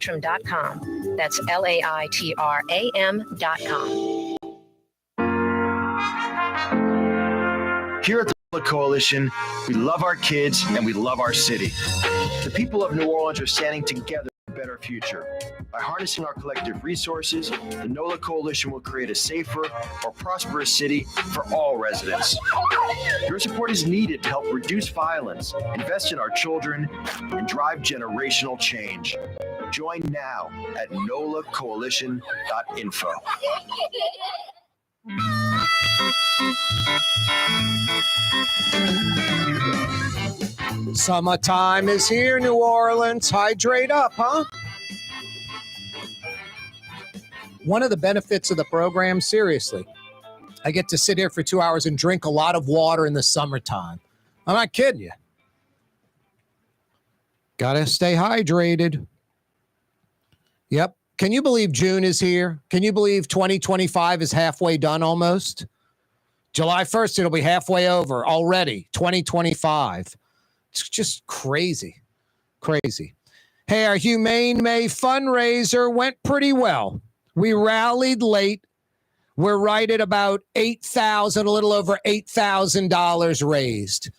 laitram.com. That's LAITRAM.com. Here at the NOLA Coalition, we love our kids and we love our city. The people of New Orleans are standing together for a better future. By harnessing our collective resources, the NOLA Coalition will create a safer, more prosperous city for all residents. Your support is needed to help reduce violence, invest in our children, and drive generational change. Join now at nolacoalition.info. Summertime is here, New Orleans. Hydrate up, huh? One of the benefits of the program, seriously, I get to sit here for 2 hours and drink a lot of water in the summertime. I'm not kidding you. Gotta stay hydrated. Yep. Can you believe June is here? Can you believe 2025 is halfway done almost? July 1st, it'll be halfway over already, 2025. It's just crazy, crazy. Hey, our Humane May fundraiser went pretty well. We rallied late. We're right at about $8,000, a little over $8,000 raised.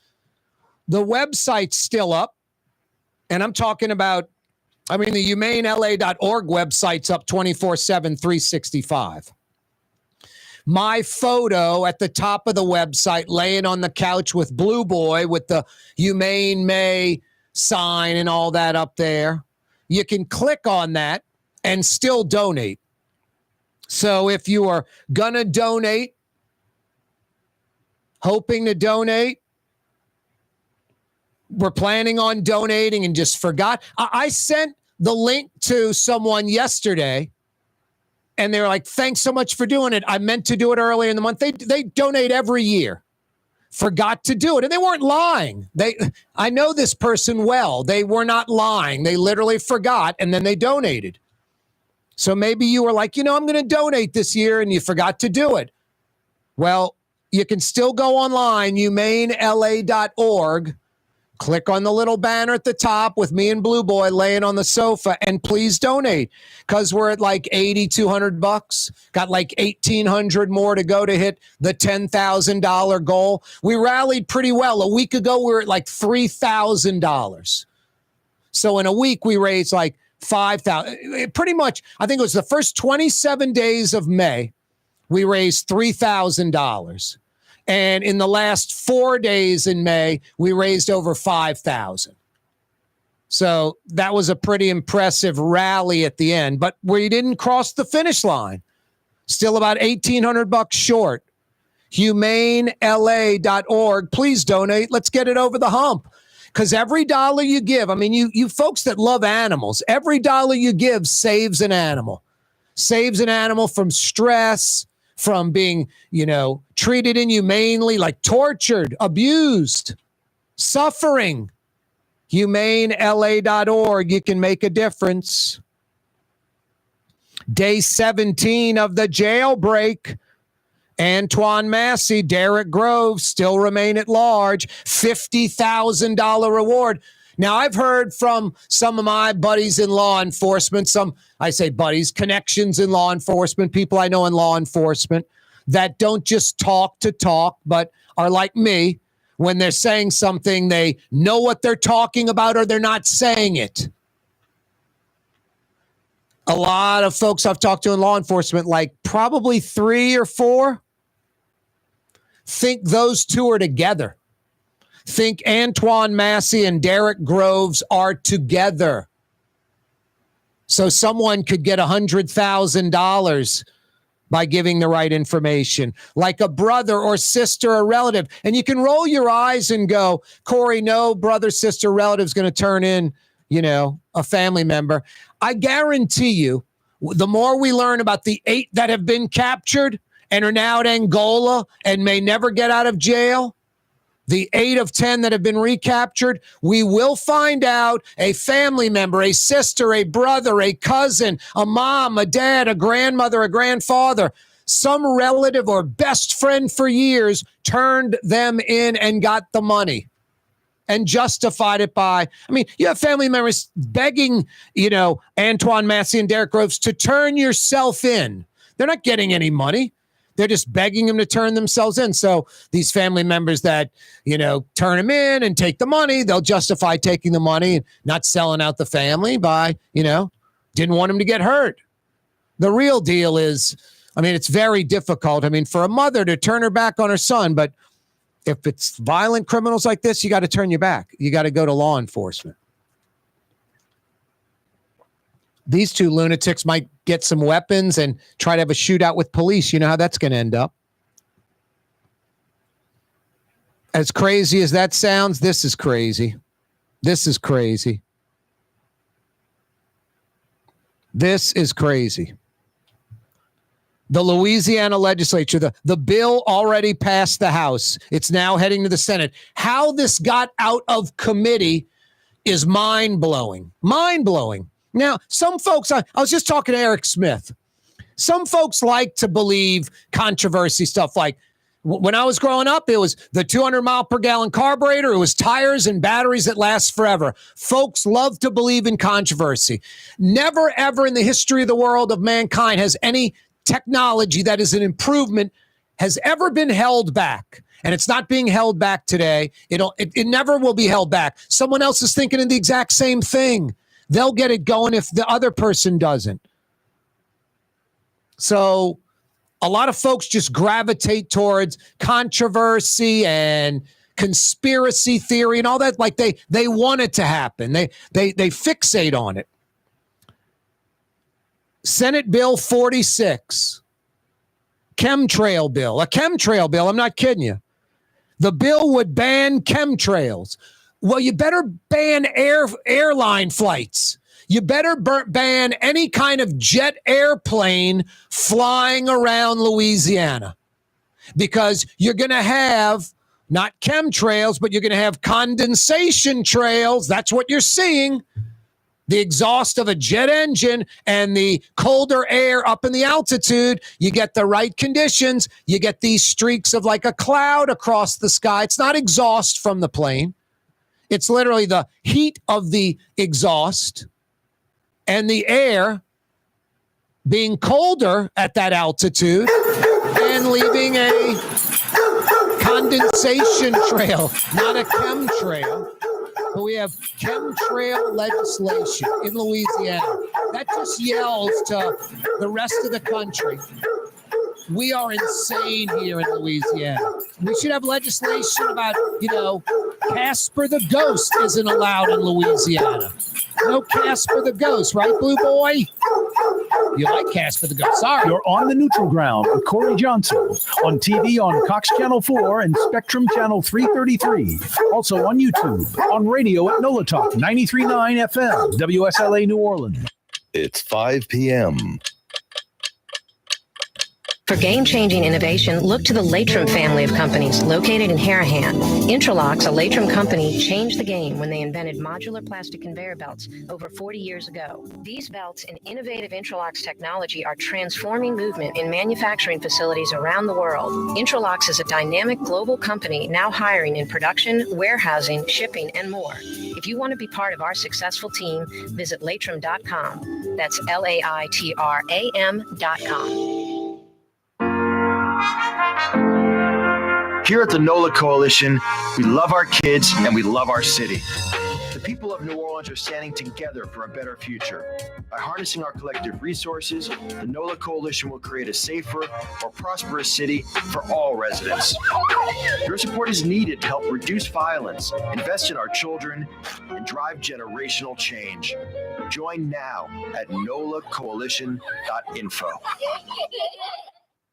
The website's still up, and I'm talking about, the humanela.org website's up 24/7, 365. My photo at the top of the website, laying on the couch with Blue Boy with the Humane May sign and all that up there. You can click on that and still donate. So if you are going to donate, hoping to donate, we're planning on donating and just forgot. I sent the link to someone yesterday, and they're like, thanks so much for doing it. I meant to do it earlier in the month. They donate every year. Forgot to do it. And they weren't lying. I know this person well. They were not lying. They literally forgot, and then they donated. So maybe you were like, I'm going to donate this year, and you forgot to do it. Well, you can still go online, humanela.org. Click on the little banner at the top with me and Blue Boy laying on the sofa, and please donate, because we're at like $8,200. Got like $1,800 more to go to hit the $10,000 goal. We rallied pretty well. A week ago, we were at like $3,000. So in a week, we raised like $5,000. Pretty much, I think it was the first 27 days of May, we raised $3,000. And in the last 4 days in May, we raised over $5,000. So that was a pretty impressive rally at the end, but we didn't cross the finish line. Still about $1,800 short. humanela.org. Please donate. Let's get it over the hump. Because every dollar you give, you folks that love animals, every dollar you give saves an animal. Saves an animal from stress, from being, treated inhumanely, like tortured, abused, suffering. humanela.org. You can make a difference. Day 17 of the jailbreak. Antoine Massey, Derek Groves still remain at large. $50,000 reward. Now, I've heard from some of my buddies in law enforcement, I say buddies, connections in law enforcement, people I know in law enforcement, that don't just talk to talk, but are like me. When they're saying something, they know what they're talking about, or they're not saying it. A lot of folks I've talked to in law enforcement, like probably 3 or 4, think those two are together. Think Antoine Massey and Derek Groves are together. So someone could get $100,000 by giving the right information, like a brother or sister or relative. And you can roll your eyes and go, Corey, no brother, sister, relative is going to turn in, a family member. I guarantee you, the more we learn about the 8 that have been captured and are now at Angola and may never get out of jail, the 8 of 10 that have been recaptured, we will find out a family member, a sister, a brother, a cousin, a mom, a dad, a grandmother, a grandfather, some relative or best friend for years turned them in and got the money. and justified it by, I mean, you have family members begging, Antoine Massey and Derek Groves to turn yourself in. They're not getting any money. They're just begging him to turn themselves in. So these family members that, turn him in and take the money, they'll justify taking the money and not selling out the family by, didn't want him to get hurt. The real deal is, it's very difficult. For a mother to turn her back on her son, but if it's violent criminals like this, you got to turn your back. You got to go to law enforcement. These two lunatics might get some weapons and try to have a shootout with police. You know how that's going to end up. As crazy as that sounds, this is crazy. This is crazy. This is crazy. The Louisiana legislature, the bill already passed the House. It's now heading to the Senate. How this got out of committee is mind-blowing. Mind-blowing. Now, some folks, I was just talking to Eric Smith. Some folks like to believe controversy stuff like when I was growing up, it was the 200 mile per gallon carburetor. It was tires and batteries that last forever. Folks love to believe in controversy. Never, ever in the history of the world of mankind has any technology that is an improvement has ever been held back. And it's not being held back today. It never will be held back. Someone else is thinking of the exact same thing. They'll get it going if the other person doesn't. So a lot of folks just gravitate towards controversy and conspiracy theory and all that. Like they want it to happen. They fixate on it. Senate Bill 46, chemtrail bill. A chemtrail bill, I'm not kidding you. The bill would ban chemtrails. Well, you better ban airline flights. You better ban any kind of jet airplane flying around Louisiana because you're going to have not chemtrails, but you're going to have condensation trails. That's what you're seeing. The exhaust of a jet engine and the colder air up in the altitude, you get the right conditions. You get these streaks of like a cloud across the sky. It's not exhaust from the plane. It's literally the heat of the exhaust and the air being colder at that altitude and leaving a condensation trail, not a chemtrail. But we have chemtrail legislation in Louisiana. That just yells to the rest of the country. We are insane here in Louisiana. We should have legislation about, Casper the Ghost isn't allowed in Louisiana. No Casper the Ghost, right, Blue Boy? You like Casper the Ghost. Sorry. You're on the neutral ground with Corey Johnson on TV on Cox Channel 4 and Spectrum Channel 333. Also on YouTube, on radio at NOLA Talk 93.9 FM, WSLA New Orleans. It's 5 p.m. For game-changing innovation, look to the Latrim family of companies located in Harahan. Intralocks, a Latrim company, changed the game when they invented modular plastic conveyor belts over 40 years ago. These belts and innovative Intralocks technology are transforming movement in manufacturing facilities around the world. Intralocks is a dynamic global company now hiring in production, warehousing, shipping, and more. If you want to be part of our successful team, visit Latrim.com. That's LAITRAM.com. Here at the NOLA Coalition, we love our kids and we love our city. The people of New Orleans are standing together for a better future. By harnessing our collective resources, the NOLA Coalition will create a safer, more prosperous city for all residents. Your support is needed to help reduce violence, invest in our children, and drive generational change. Join now at nolacoalition.info.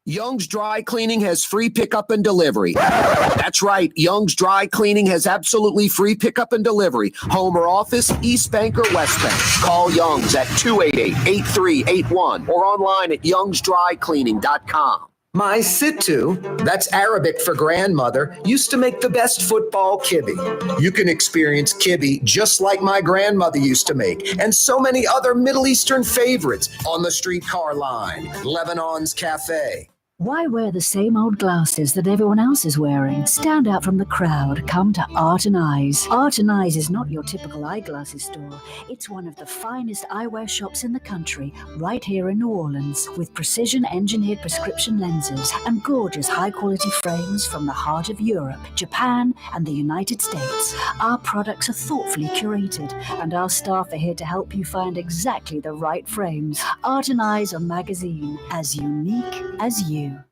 Young's Dry Cleaning has free pickup and delivery. That's right. Young's Dry Cleaning has absolutely free pickup and delivery. Home or office, East Bank or West Bank. Call Young's at 288-8381 or online at youngsdrycleaning.com. My Sittu, that's Arabic for grandmother, used to make the best football kibbe. You can experience kibbe just like my grandmother used to make, and so many other Middle Eastern favorites on the streetcar line, Lebanon's Cafe, Why wear the same old glasses that everyone else is wearing? Stand out from the crowd. Come to Art and Eyes. Art and Eyes is not your typical eyeglasses store. It's one of the finest eyewear shops in the country, right here in New Orleans, with precision-engineered prescription lenses and gorgeous high-quality frames from the heart of Europe, Japan, and the United States. Our products are thoughtfully curated, and our staff are here to help you find exactly the right frames. Art and Eyes are magazine, as unique as you. Total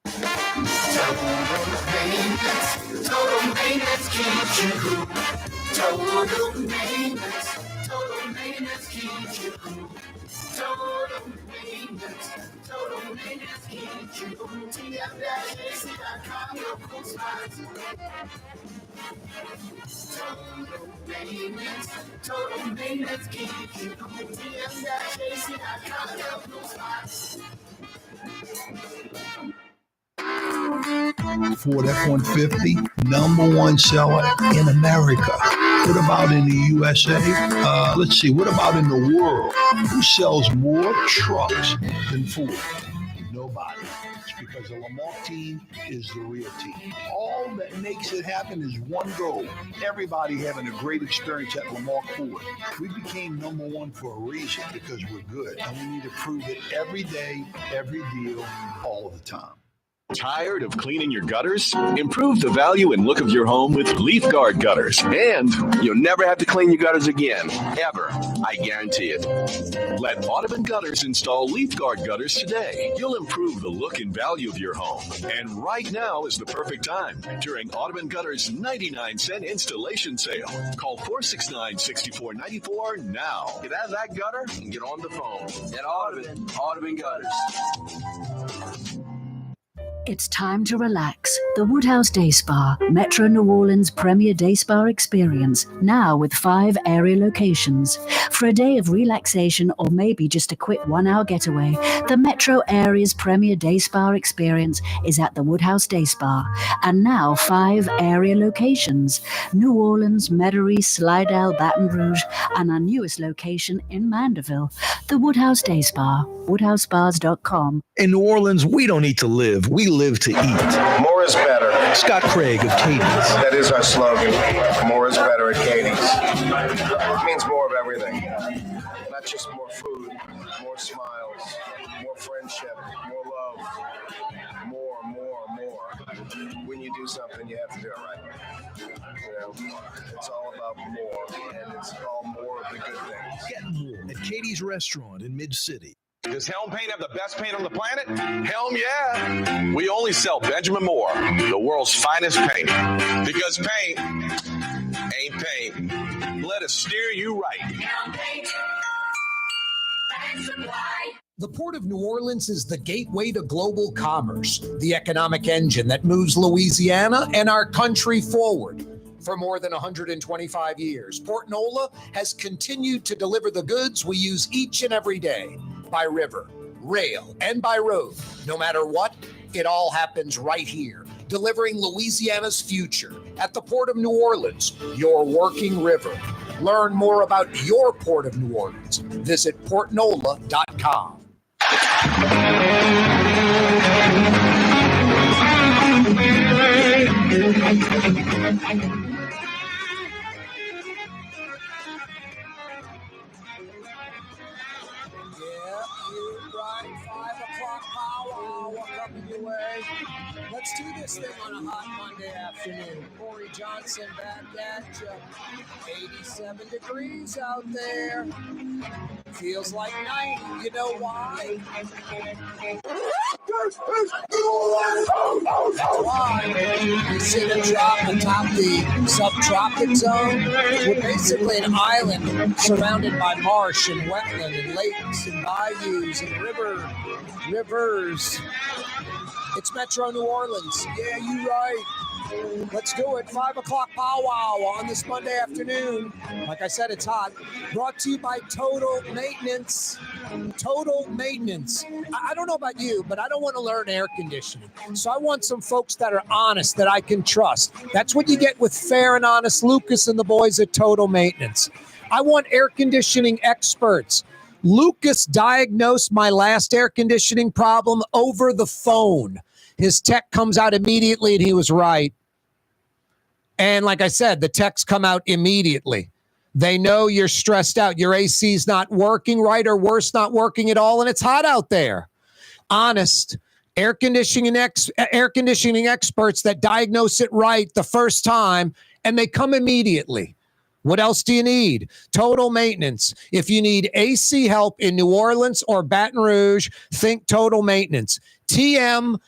maintenance keeps you cool. Total maintenance keeps you cool. Total maintenance keeps you cool. TM-AC.com, your cool spots. Total maintenance keeps you cool. TM-AC.com, your cool spots. Ford F-150, #1 seller in America. What about in the USA? Let's see, what about in the world? Who sells more trucks than Ford? Nobody. It's because the Lamar team is the real team. All that makes it happen is one goal. Everybody having a great experience at Lamar Ford. We became #1 for a reason, because we're good. And we need to prove it every day, every deal, all the time. Tired of cleaning your gutters? Improve the value and look of your home with Leaf Guard gutters. And you'll never have to clean your gutters again, ever. I guarantee it. Let Audubon Gutters install Leaf Guard gutters today. You'll improve the look and value of your home. And right now is the perfect time during Audubon Gutters' 99-cent installation sale. Call 469-6494 now. Get out of that gutter and get on the phone. At Audubon Gutters. It's time to relax. The Woodhouse Day Spa, Metro New Orleans' premier day spa experience, now with 5 area locations. For a day of relaxation or maybe just a quick 1-hour getaway, the Metro area's premier day spa experience is at the Woodhouse Day Spa. And now 5 area locations: New Orleans, Metairie, Slidell, Baton Rouge, and our newest location in Mandeville. The Woodhouse Day Spa, woodhousespas.com. In New Orleans, we don't eat to live. We live to eat. More is better. Scott Craig of Katie's. That is our slogan. More is better at Katie's. It means more of everything. Not just more food, more smiles, more friendship, more love. More. When you do something, you have to do it right. It's all about more, and it's all more of the good things. Get more at Katie's Restaurant in Mid-City. Does Helm Paint have the best paint on the planet? Helm, yeah. We only sell Benjamin Moore, the world's finest paint. Because paint ain't paint. Let us steer you right. Helm Paint. The Port of New Orleans is the gateway to global commerce, the economic engine that moves Louisiana and our country forward. For more than 125 years, Port Nola has continued to deliver the goods we use each and every day, by river, rail, and by road. No matter what, it all happens right here, delivering Louisiana's future at the Port of New Orleans, your working river. Learn more about your Port of New Orleans. Visit portnola.com. Let's do this thing on a hot Monday afternoon. Corey Johnson back at you. 87 degrees out there. Feels like night. You know why? That's why. You see the drop atop the subtropic zone. We're basically an island surrounded by marsh and wetland and lakes and bayous and rivers. It's Metro New Orleans. Yeah, you right. Let's do it. 5 o'clock powwow on this Monday afternoon. Like I said, it's hot. Brought to you by Total Maintenance. Total Maintenance. I don't know about you, but I don't want to learn air conditioning. So I want some folks that are honest, that I can trust. That's what you get with Fair and Honest Lucas and the boys at Total Maintenance. I want air conditioning experts. Lucas diagnosed my last air conditioning problem over the phone. His tech comes out immediately, and he was right. And like I said, the techs come out immediately. They know you're stressed out. Your AC's not working right, or worse, not working at all, and it's hot out there. Honest air conditioning experts that diagnose it right the first time, and they come immediately. What else do you need? Total Maintenance. If you need AC help in New Orleans or Baton Rouge, think Total Maintenance. TM-AC.com.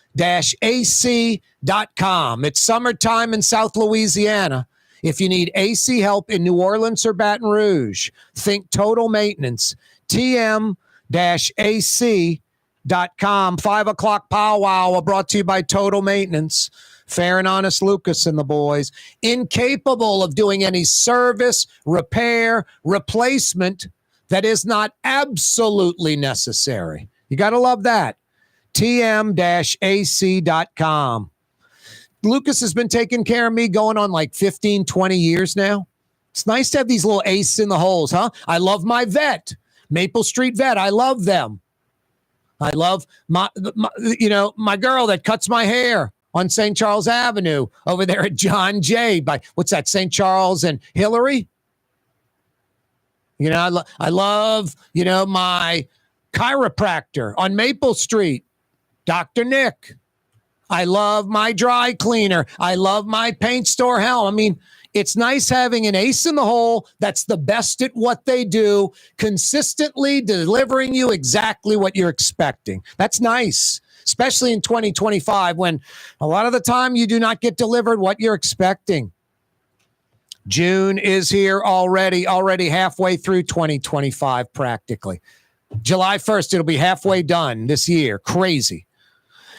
It's summertime in South Louisiana. If you need AC help in New Orleans or Baton Rouge, think Total Maintenance. TM-AC.com. 5 o'clock powwow brought to you by Total Maintenance. Fair and honest Lucas and the boys. Incapable of doing any service, repair, replacement that is not absolutely necessary. You got to love that. TM-AC.com. Lucas has been taking care of me going on like 15, 20 years now. It's nice to have these little aces in the holes, huh? I love my vet, Maple Street Vet. I love them. I love my girl that cuts my hair on St. Charles Avenue over there at John Jay by, what's that, St. Charles and Hillary? I love, my chiropractor on Maple Street, Dr. Nick. I love my dry cleaner. I love my paint store helm. I mean, it's nice having an ace in the hole that's the best at what they do, consistently delivering you exactly what you're expecting. That's nice, especially in 2025 when a lot of the time you do not get delivered what you're expecting. June is here already halfway through 2025 practically. July 1st, it'll be halfway done this year. Crazy.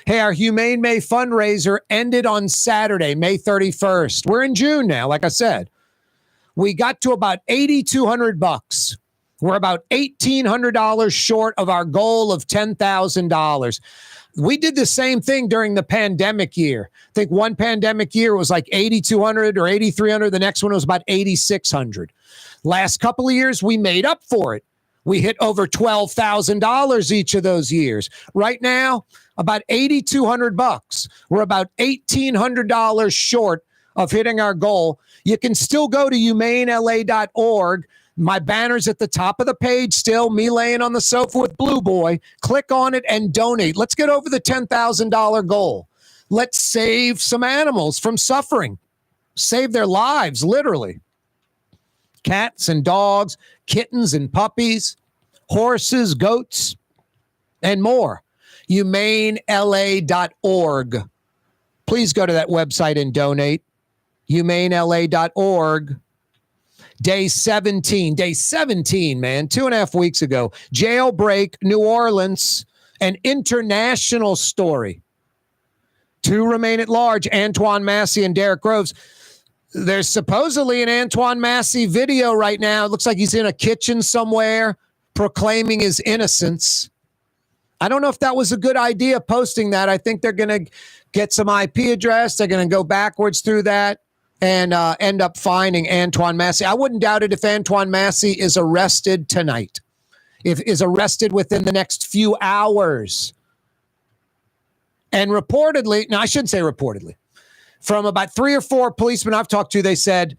Hey, our Humane May fundraiser ended on Saturday, May 31st. We're in June now, like I said. We got to about $8,200. We're about $1,800 short of our goal of $10,000. We did the same thing during the pandemic year. I think one pandemic year was like $8,200 or $8,300. The next one was about $8,600. Last couple of years, we made up for it. We hit over $12,000 each of those years. Right now, about $8,200. We're about $1,800 short of hitting our goal. You can still go to humanela.org. My banner's at the top of the page still, me laying on the sofa with Blue Boy. Click on it and donate. Let's get over the $10,000 goal. Let's save some animals from suffering. Save their lives, literally. Cats and dogs, kittens and puppies, horses, goats, and more. humanela.org. Please go to that website and donate. humanela.org. Day 17, man, 2.5 weeks ago. Jailbreak, New Orleans, an international story. 2 remain at large, Antoine Massey and Derek Groves. There's supposedly an Antoine Massey video right now. It looks like he's in a kitchen somewhere proclaiming his innocence. I don't know if that was a good idea, posting that. I think they're going to get some IP address. They're going to go backwards through that and end up finding Antoine Massey. I wouldn't doubt it if Antoine Massey is arrested tonight, if is arrested within the next few hours. And reportedly, no, I shouldn't say reportedly, from about 3 or 4 policemen I've talked to, they said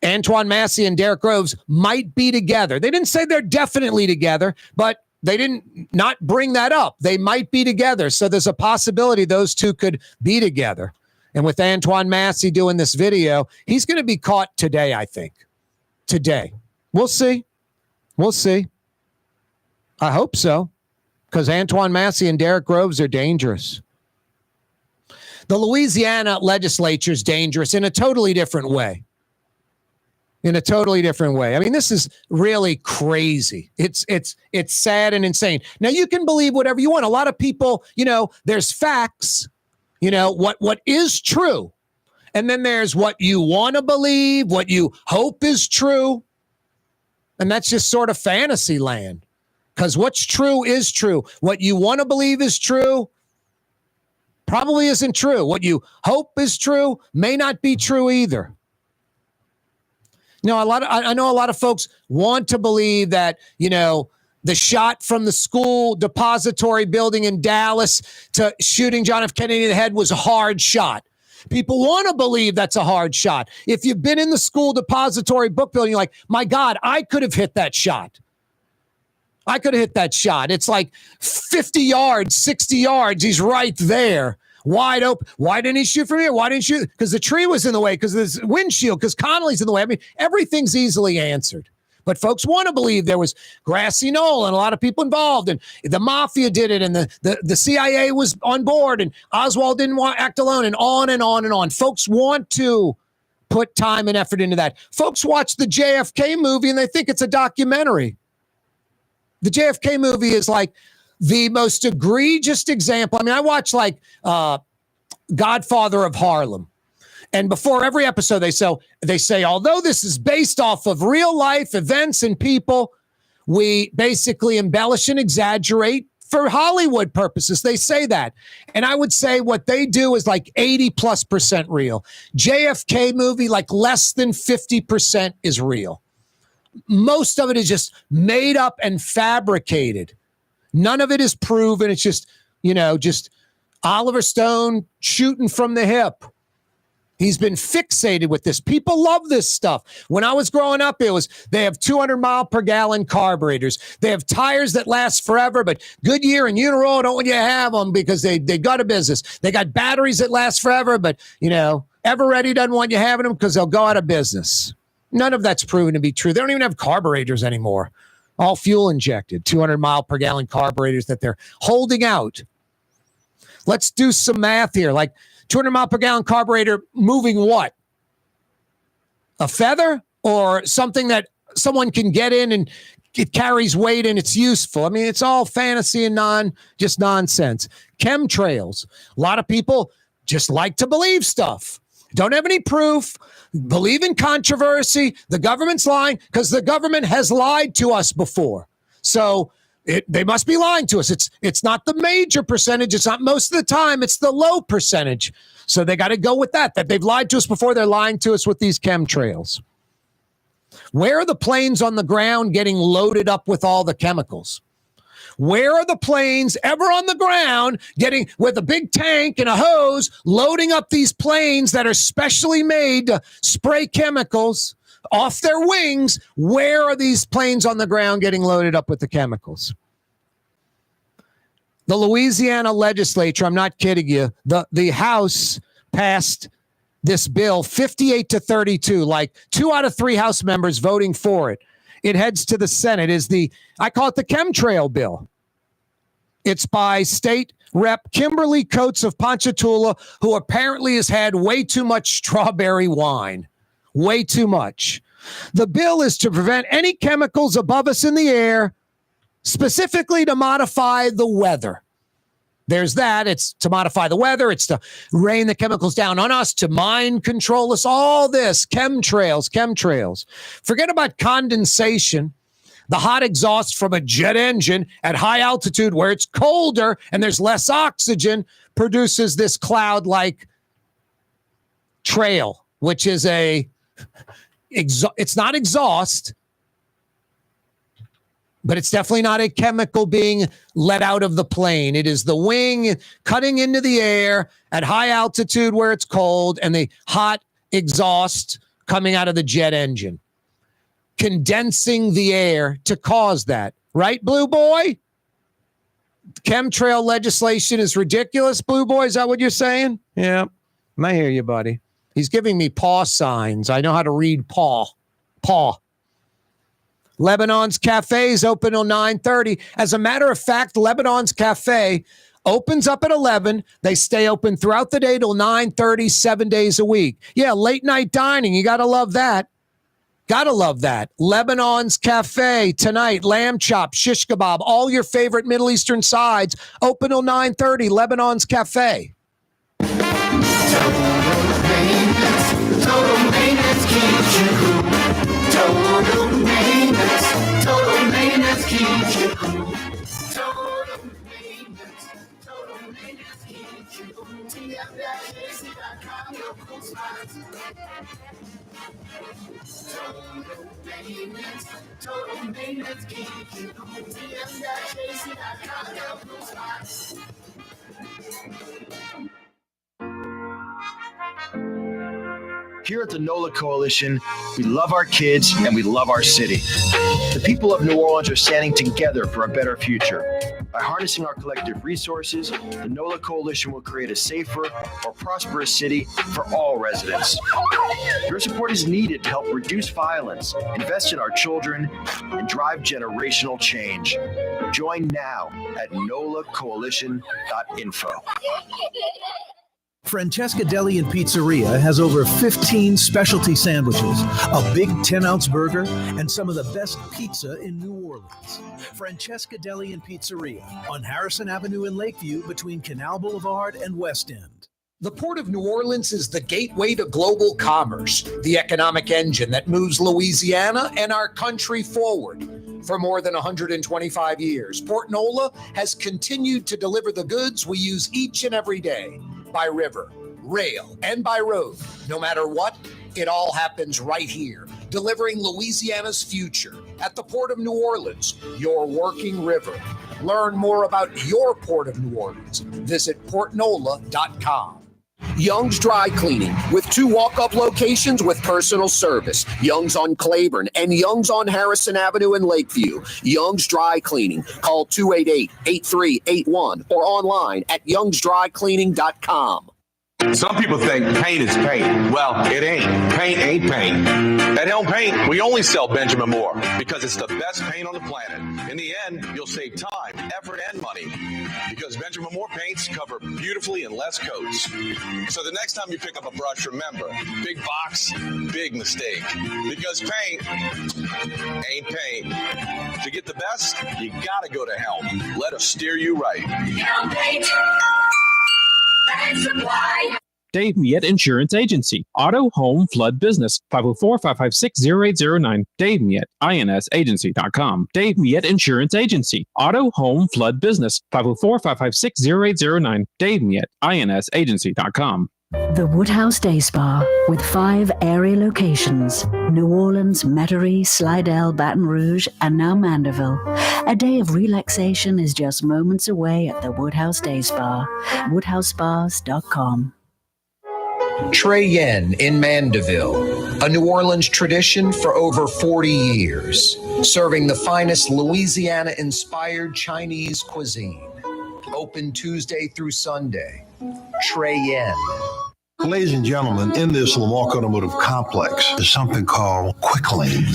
Antoine Massey and Derek Groves might be together. They didn't say they're definitely together, but they didn't not bring that up. They might be together. So there's a possibility those two could be together. And with Antoine Massey doing this video, he's going to be caught today, I think. Today. We'll see. We'll see. I hope so, because Antoine Massey and Derek Groves are dangerous. The Louisiana legislature is dangerous in a totally different way. In a totally different way. I mean, this is really crazy. It's sad and insane. Now, you can believe whatever you want. A lot of people, there's facts, what is true. And then there's what you want to believe, what you hope is true. And that's just sort of fantasy land. Because what's true is true. What you want to believe is true probably isn't true. What you hope is true may not be true either. I know a lot of folks want to believe that, the shot from the school depository building in Dallas to shooting John F. Kennedy in the head was a hard shot. People want to believe that's a hard shot. If you've been in the school depository book building, you're like, my God, I could have hit that shot. I could have hit that shot. It's like 50 yards, 60 yards. He's right there, wide open. Why didn't he shoot from here? Why didn't he shoot? Because the tree was in the way, because this windshield, because Connolly's in the way. I mean, everything's easily answered. But folks want to believe there was grassy knoll and a lot of people involved, and the mafia did it, and the CIA was on board, and Oswald didn't want to act alone, and on and on and on. Folks want to put time and effort into that. Folks watch the JFK movie and they think it's a documentary. The JFK movie is like the most egregious example. I mean, I watch like Godfather of Harlem. And before every episode, they say, although this is based off of real life events and people, we basically embellish and exaggerate for Hollywood purposes. They say that. And I would say what they do is like 80+% real. JFK movie, like less than 50% is real. Most of it is just made up and fabricated. None of it is proven. It's just, just Oliver Stone shooting from the hip. He's been fixated with this. People love this stuff. When I was growing up, they have 200 mile per gallon carburetors. They have tires that last forever, but Goodyear and Uniroyal don't want you to have them because they got a business. They got batteries that last forever, but Eveready doesn't want you having them because they'll go out of business. None of that's proven to be true. They don't even have carburetors anymore. All fuel injected, 200 mile per gallon carburetors that they're holding out. Let's do some math here. Like 200 mile per gallon carburetor moving what? A feather or something that someone can get in and it carries weight and it's useful? I mean, it's all fantasy and just nonsense. Chemtrails. A lot of people just like to believe stuff. Don't have any proof. Believe in controversy. The government's lying because the government has lied to us before. So they must be lying to us. It's not the major percentage. It's not most of the time. It's the low percentage. So they got to go with that they've lied to us before. They're lying to us with these chemtrails. Where are the planes on the ground getting loaded up with all the chemicals? Where are the planes ever on the ground getting with a big tank and a hose loading up these planes that are specially made to spray chemicals off their wings? Where are these planes on the ground getting loaded up with the chemicals? The Louisiana legislature, I'm not kidding you, the House passed this bill 58-32, like 2 out of 3 House members voting for it. It heads to the Senate. I call it the chemtrail bill. It's by State Rep Kimberly Coates of Ponchatoula, who apparently has had way too much strawberry wine. Way too much. The bill is to prevent any chemicals above us in the air, specifically to modify the weather. There's that. It's to modify the weather. It's to rain the chemicals down on us, to mind control us. All this, chemtrails. Forget about condensation, the hot exhaust from a jet engine at high altitude where it's colder and there's less oxygen produces this cloud-like trail, which is it's not exhaust, but it's definitely not a chemical being let out of the plane. It is the wing cutting into the air at high altitude where it's cold and the hot exhaust coming out of the jet engine, condensing the air to cause that. Right, Blue Boy? Chemtrail legislation is ridiculous, Blue Boy. Is that what you're saying? Yeah, I hear you, buddy. He's giving me paw signs. I know how to read paw. Lebanon's Cafe is open till 9:30. As a matter of fact, Lebanon's Cafe opens up at 11. They stay open throughout the day till 9:30, 7 days a week. Yeah, late night dining. You got to love that. Gotta love that. Lebanon's Cafe tonight. Lamb chop, shish kebab, all your favorite Middle Eastern sides. Open till 9:30. Lebanon's Cafe. Total maintenance keeps you cool. Total maintenance keeps you cool. Total maintenance keeps TMJC.com, your cool spots. Total maintenance, keep you cool. TMJC.com, your cool spots. Here at the NOLA Coalition, we love our kids and we love our city. The people of New Orleans are standing together for a better future. By harnessing our collective resources, the NOLA Coalition will create a safer, more prosperous city for all residents. Your support is needed to help reduce violence, invest in our children, and drive generational change. Join now at nolacoalition.info. Francesca Deli and Pizzeria has over 15 specialty sandwiches, a big 10-ounce burger, and some of the best pizza in New Orleans. Francesca Deli and Pizzeria on Harrison Avenue in Lakeview between Canal Boulevard and West End. The Port of New Orleans is the gateway to global commerce, the economic engine that moves Louisiana and our country forward. For more than 125 years, Port Nola has continued to deliver the goods we use each and every day. By river, rail, and by road. No matter what, it all happens right here, delivering Louisiana's future at the Port of New Orleans, your working river. Learn more about your Port of New Orleans. Visit portnola.com. Young's Dry Cleaning with 2 walk-up locations with personal service. Young's on Claiborne and Young's on Harrison Avenue in Lakeview. Young's Dry Cleaning. Call 288-8381 or online at youngsdrycleaning.com. Some people think paint is paint. Well, it ain't. Paint ain't paint. At Helm Paint, we only sell Benjamin Moore because it's the best paint on the planet. In the end, you'll save time, effort, and money because Benjamin Moore paints cover beautifully in less coats. So the next time you pick up a brush, remember, big box, big mistake. Because paint ain't paint. To get the best, you gotta go to Helm. Let us steer you right. Helm Paint. Dave Miette Insurance Agency. Auto, home, flood, business. 504-556-0809. Dave Miette, INSagency.com. Dave Miette Insurance Agency. Auto, home, flood, business. 504-556-0809. Dave Miette, INSagency.com. The Woodhouse Day Spa, with 5 area locations: New Orleans, Metairie, Slidell, Baton Rouge, and now Mandeville. A day of relaxation is just moments away at the Woodhouse Day Spa. WoodhouseSpas.com. Trey Yen in Mandeville, a New Orleans tradition for over 40 years, serving the finest Louisiana-inspired Chinese cuisine. Open Tuesday through Sunday. Trey Yen. Ladies and gentlemen, in this Lamarck Automotive Complex is something called Quick Lane.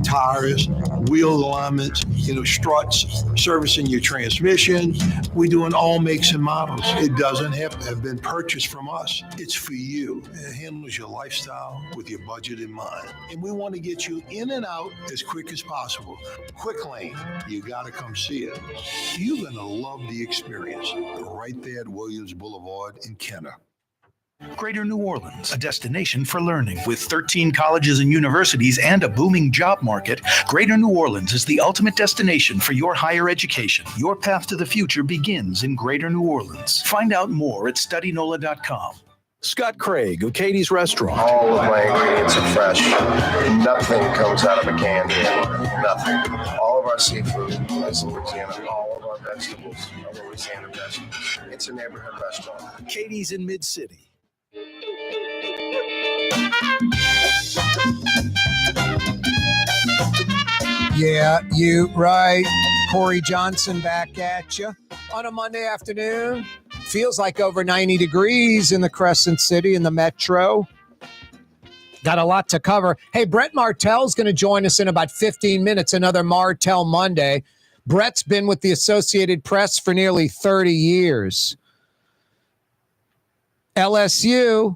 Tires, wheel alignments, struts, servicing your transmission. We do in all makes and models. It doesn't have been purchased from us. It's for you. It handles your lifestyle with your budget in mind. And we want to get you in and out as quick as possible. Quick Lane, you got to come see it. You're going to love the experience right there at Williams Boulevard in Kenner. Greater New Orleans, a destination for learning. With 13 colleges and universities and a booming job market, Greater New Orleans is the ultimate destination for your higher education. Your path to the future begins in Greater New Orleans. Find out more at studynola.com. Scott Craig of Katie's Restaurant. All of my ingredients are fresh. Nothing comes out of a can here. Nothing. All of our seafood is Louisiana. All of our vegetables are Louisiana vegetables. It's a neighborhood restaurant. Katie's in Mid-City. Yeah, you right. Corey Johnson back at you on a Monday afternoon. Feels like over 90 degrees in the Crescent City in the metro. Got a lot to cover. Hey, Brett Martell's going to join us in about 15 minutes, another Martell Monday. Brett's been with the Associated Press for nearly 30 years. LSU,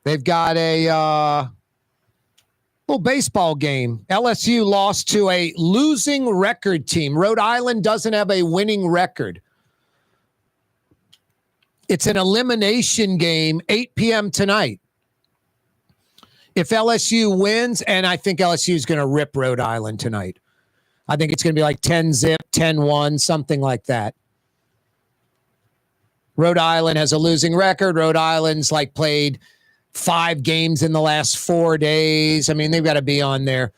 they've got a little baseball game. LSU lost to a losing record team. Rhode Island doesn't have a winning record. It's an elimination game, 8 p.m. tonight. If LSU wins, and I think LSU is going to rip Rhode Island tonight. I think it's going to be like 10-0, 10-1, something like that. Rhode Island has a losing record. Rhode Island's like played 5 games in the last 4 days. I mean, they've got to be on their,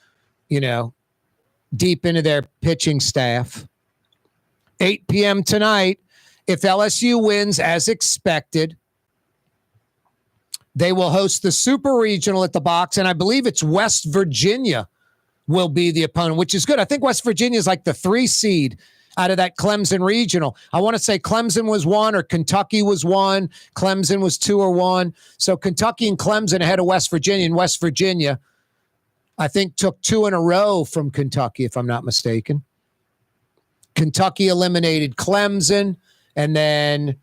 deep into their pitching staff. 8 p.m. tonight, if LSU wins as expected, they will host the Super Regional at the Box, and I believe it's West Virginia will be the opponent, which is good. I think West Virginia is like the 3 seed out of that Clemson Regional. I want to say Clemson was 1 or Kentucky was 1. Clemson was 2 or 1. So Kentucky and Clemson ahead of West Virginia. And West Virginia, I think, took 2 in a row from Kentucky, if I'm not mistaken. Kentucky eliminated Clemson, and then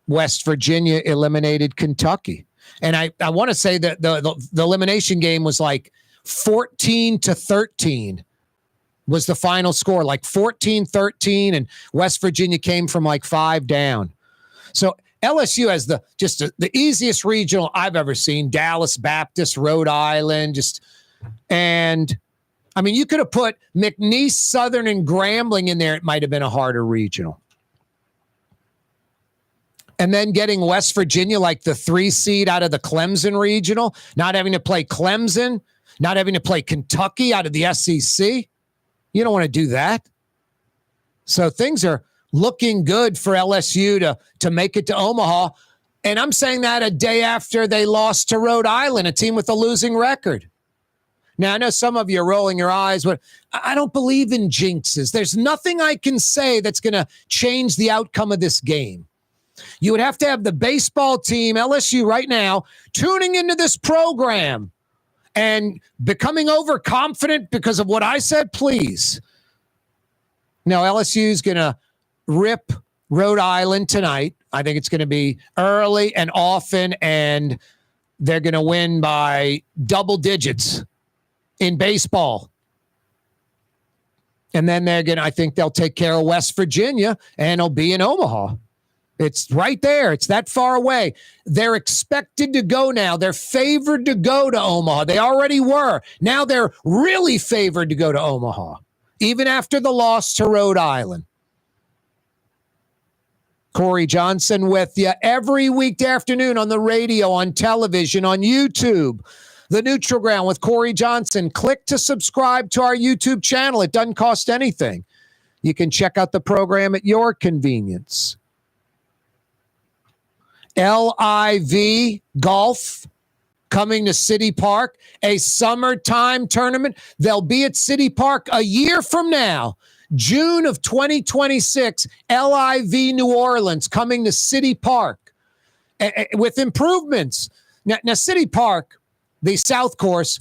West Virginia eliminated Kentucky. And I want to say that the elimination game was like 14-13 was the final score, like 14-13, and West Virginia came from like 5 down. So LSU has the easiest regional I've ever seen. Dallas Baptist, Rhode Island, and I mean, you could have put McNeese, Southern, and Grambling in there. It might have been a harder regional. And then getting West Virginia like the 3 seed out of the Clemson regional, not having to play Clemson, not having to play Kentucky out of the SEC. You don't want to do that. So things are looking good for LSU to make it to Omaha. And I'm saying that a day after they lost to Rhode Island, a team with a losing record. Now, I know some of you are rolling your eyes, but I don't believe in jinxes. There's nothing I can say that's going to change the outcome of this game. You would have to have the baseball team, LSU right now, tuning into this program and becoming overconfident because of what I said, please. No, LSU is going to rip Rhode Island tonight. I think it's going to be early and often, and they're going to win by double digits in baseball. And then I think they'll take care of West Virginia, and it'll be in Omaha. It's right there. It's that far away. They're expected to go now. They're favored to go to Omaha. They already were. Now they're really favored to go to Omaha, even after the loss to Rhode Island. Corey Johnson with you every weekday afternoon on the radio, on television, on YouTube. The Neutral Ground with Corey Johnson. Click to subscribe to our YouTube channel. It doesn't cost anything. You can check out the program at your convenience. LIV Golf coming to City Park, a summertime tournament. They'll be at City Park a year from now, June of 2026. LIV New Orleans coming to City Park with improvements. Now, City Park, the South Course,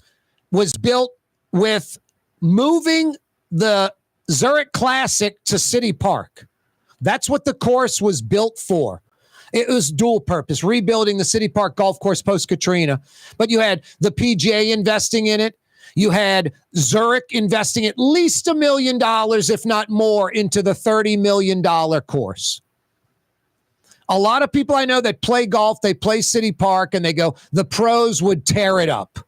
was built with moving the Zurich Classic to City Park. That's what the course was built for. It was dual purpose, rebuilding the City Park golf course post-Katrina. But you had the PGA investing in it. You had Zurich investing at least $1 million, if not more, into the $30 million course. A lot of people I know that play golf, they play City Park, and they go, the pros would tear it up.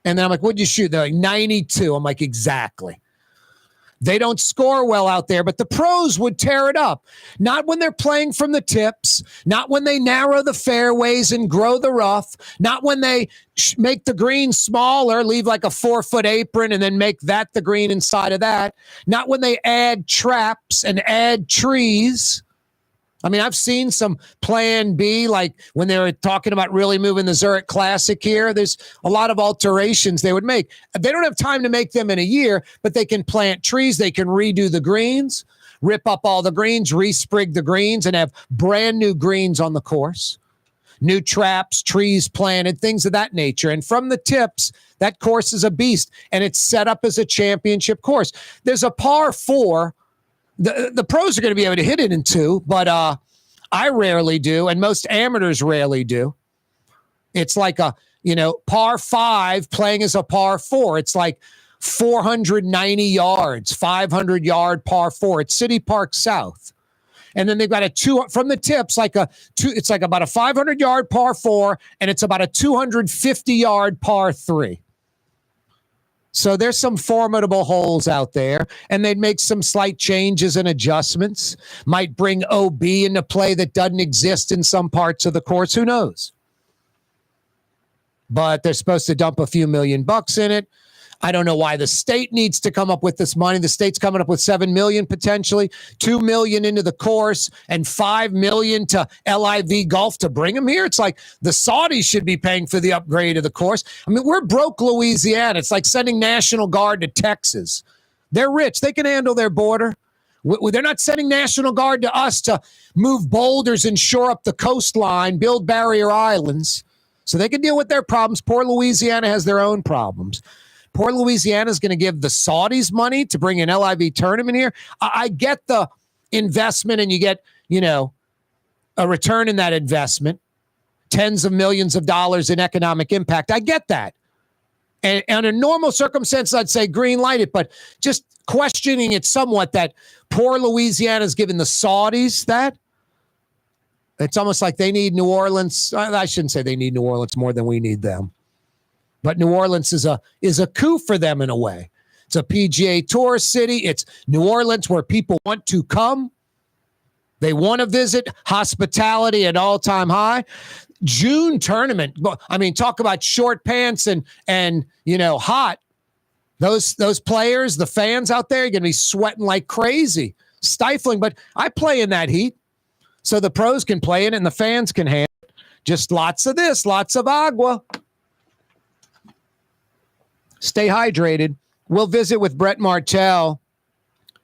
And then I'm like, what'd you shoot? They're like, 92. I'm like, exactly. They don't score well out there, but the pros would tear it up. Not when they're playing from the tips, not when they narrow the fairways and grow the rough, not when they make the green smaller, leave like a 4-foot apron and then make that the green inside of that, not when they add traps and add trees. I mean, I've seen some plan B, like when they were talking about really moving the Zurich Classic here. There's a lot of alterations they would make. They don't have time to make them in a year, but they can plant trees. They can redo the greens, rip up all the greens, resprig the greens, and have brand new greens on the course. New traps, trees planted, things of that nature. And from the tips, that course is a beast, and it's set up as a championship course. There's a par 4. The pros are going to be able to hit it in 2, but I rarely do, and most amateurs rarely do. It's like a, par 5 playing as a par 4. It's like 490 yards, 500-yard par 4 at City Park South. And then they've got a 2 from the tips, it's like about a 500-yard par 4, and it's about a 250-yard par 3. So there's some formidable holes out there, and they'd make some slight changes and adjustments. Might bring OB into play that doesn't exist in some parts of the course. Who knows? But they're supposed to dump a few $1,000,000 in it. I don't know why the state needs to come up with this money. The state's coming up with $7 million potentially, $2 million into the course, and $5 million to LIV Golf to bring them here. It's like the Saudis should be paying for the upgrade of the course. I mean, we're broke Louisiana. It's like sending National Guard to Texas. They're rich. They can handle their border. They're not sending National Guard to us to move boulders and shore up the coastline, build barrier islands, so they can deal with their problems. Poor Louisiana has their own problems. Poor Louisiana is going to give the Saudis money to bring an LIV tournament here. I get the investment, and you get, a return in that investment, tens of millions of dollars in economic impact. I get that. And under normal circumstances, I'd say green light it, but just questioning it somewhat that poor Louisiana is giving the Saudis that. It's almost like they need New Orleans. I shouldn't say they need New Orleans more than we need them. But New Orleans is a coup for them in a way. It's a PGA Tour city. It's New Orleans where people want to come. They want to visit. Hospitality at all-time high. June tournament. I mean, talk about short pants and hot. Those players, the fans out there, are going to be sweating like crazy, stifling. But I play in that heat, so the pros can play in it and the fans can handle it. Just lots of this, lots of agua. Stay hydrated. We'll visit with Brett Martell,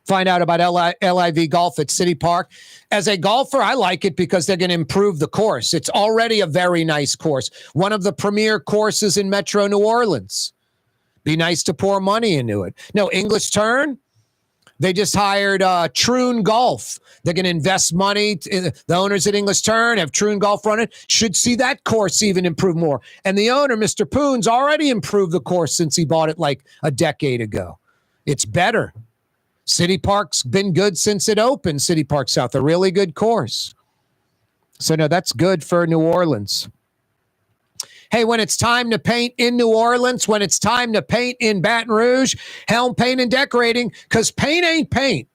find out about LIV Golf at City Park. As a golfer, I like it because they're going to improve the course. It's already a very nice course. One of the premier courses in Metro New Orleans. Be nice to pour money into it. No, English Turn, they just hired Troon Golf. They're going to invest money. The owners at English Turn have Troon Golf run it. Should see that course even improve more. And the owner, Mr. Poon's, already improved the course since he bought it like a decade ago. It's better. City Park's been good since it opened. City Park South, a really good course. So, no, that's good for New Orleans. Hey, when it's time to paint in New Orleans, when it's time to paint in Baton Rouge, Helm Paint and Decorating, because paint ain't paint.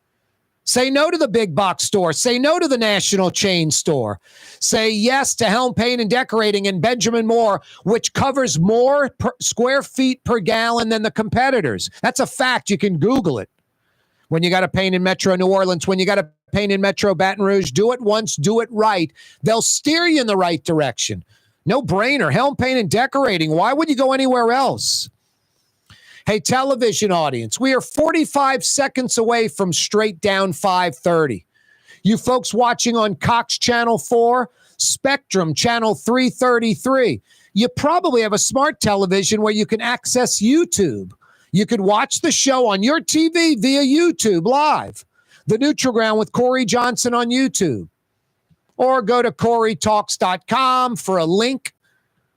Say no to the big box store. Say no to the national chain store. Say yes to Helm Paint and Decorating in Benjamin Moore, which covers more square feet per gallon than the competitors. That's a fact. You can Google it. When you got to paint in Metro New Orleans, when you got to paint in Metro Baton Rouge, do it once, do it right. They'll steer you in the right direction. No brainer. Helm Paint and Decorating. Why would you go anywhere else? Hey, television audience, we are 45 seconds away from straight down 5:30. You folks watching on Cox Channel 4, Spectrum Channel 333. You probably have a smart television where you can access YouTube. You could watch the show on your TV via YouTube live. The Neutral Ground with Corey Johnson on YouTube. Or go to CoreyTalks.com for a link.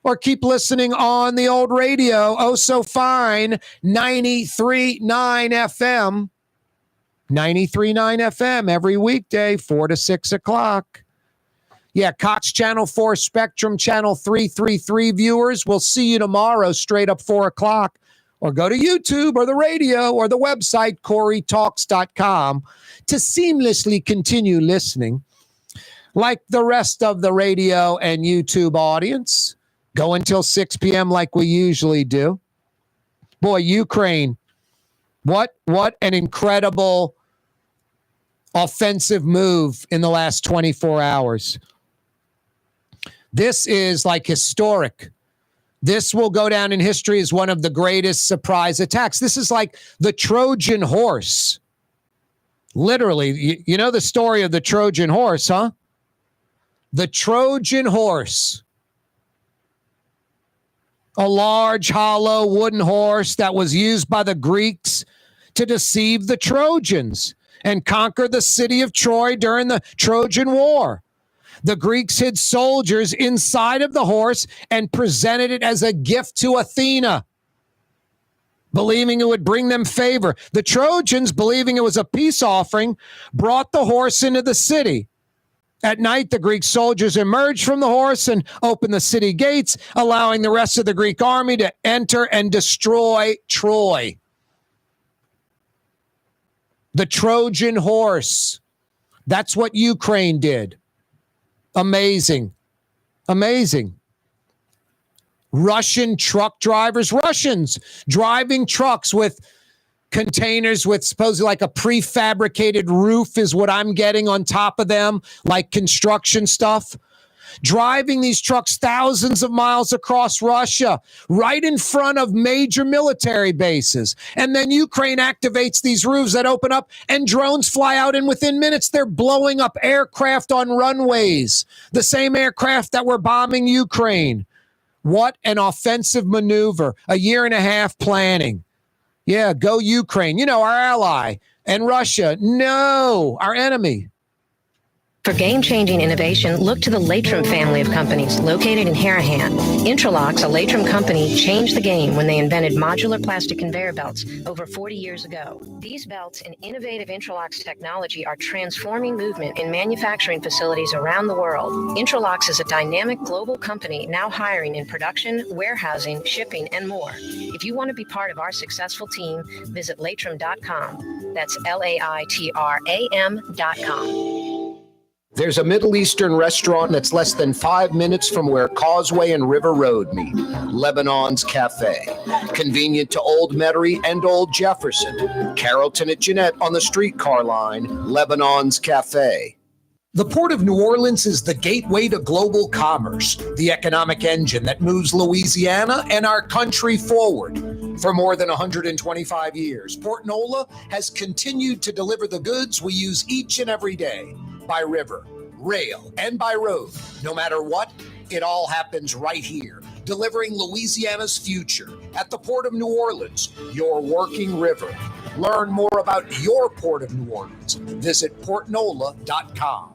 Or keep listening on the old radio. Oh, so fine. 93.9 FM. 93.9 FM every weekday, 4 to 6 o'clock. Yeah, Cox Channel 4, Spectrum Channel 333 viewers. We'll see you tomorrow straight up 4 o'clock. Or go to YouTube or the radio or the website, CoreyTalks.com, to seamlessly continue listening. Like the rest of the radio and YouTube audience, go until 6 p.m. like we usually do. Boy, Ukraine, what an incredible offensive move in the last 24 hours. This is like historic. This will go down in history as one of the greatest surprise attacks. This is like the Trojan horse. Literally, you know the story of the Trojan horse, huh? The Trojan horse. A large, hollow wooden horse that was used by the Greeks to deceive the Trojans and conquer the city of Troy during the Trojan War. The Greeks hid soldiers inside of the horse and presented it as a gift to Athena, believing it would bring them favor. The Trojans, believing it was a peace offering, brought the horse into the city. At night, the Greek soldiers emerged from the horse and opened the city gates, allowing the rest of the Greek army to enter and destroy Troy. The Trojan horse. That's what Ukraine did. Amazing. Amazing. Russians driving trucks with containers with supposedly like a prefabricated roof is what I'm getting on top of them, like construction stuff. Driving these trucks thousands of miles across Russia, right in front of major military bases. And then Ukraine activates these roofs that open up and drones fly out, and within minutes they're blowing up aircraft on runways. The same aircraft that were bombing Ukraine. What an offensive maneuver. A year and a half planning. Yeah, go Ukraine. You know, our ally. And Russia, no, our enemy. For game-changing innovation, look to the Latrim family of companies located in Harahan. Intralocks, a Latrim company, changed the game when they invented modular plastic conveyor belts over 40 years ago. These belts and innovative Intralocks technology are transforming movement in manufacturing facilities around the world. Intralocks is a dynamic global company now hiring in production, warehousing, shipping, and more. If you want to be part of our successful team, visit Latrim.com. That's LAITRAM.com. There's a Middle Eastern restaurant that's less than 5 minutes from where Causeway and River Road meet, Lebanon's Cafe. Convenient to Old Metairie and Old Jefferson. Carrollton at Jeanette on the streetcar line, Lebanon's Cafe. The Port of New Orleans is the gateway to global commerce, the economic engine that moves Louisiana and our country forward. For more than 125 years, Port Nola has continued to deliver the goods we use each and every day. By river, rail, and by road. No matter what, it all happens right here, delivering Louisiana's future at the Port of New Orleans, your working river. Learn more about your Port of New Orleans. Visit portnola.com.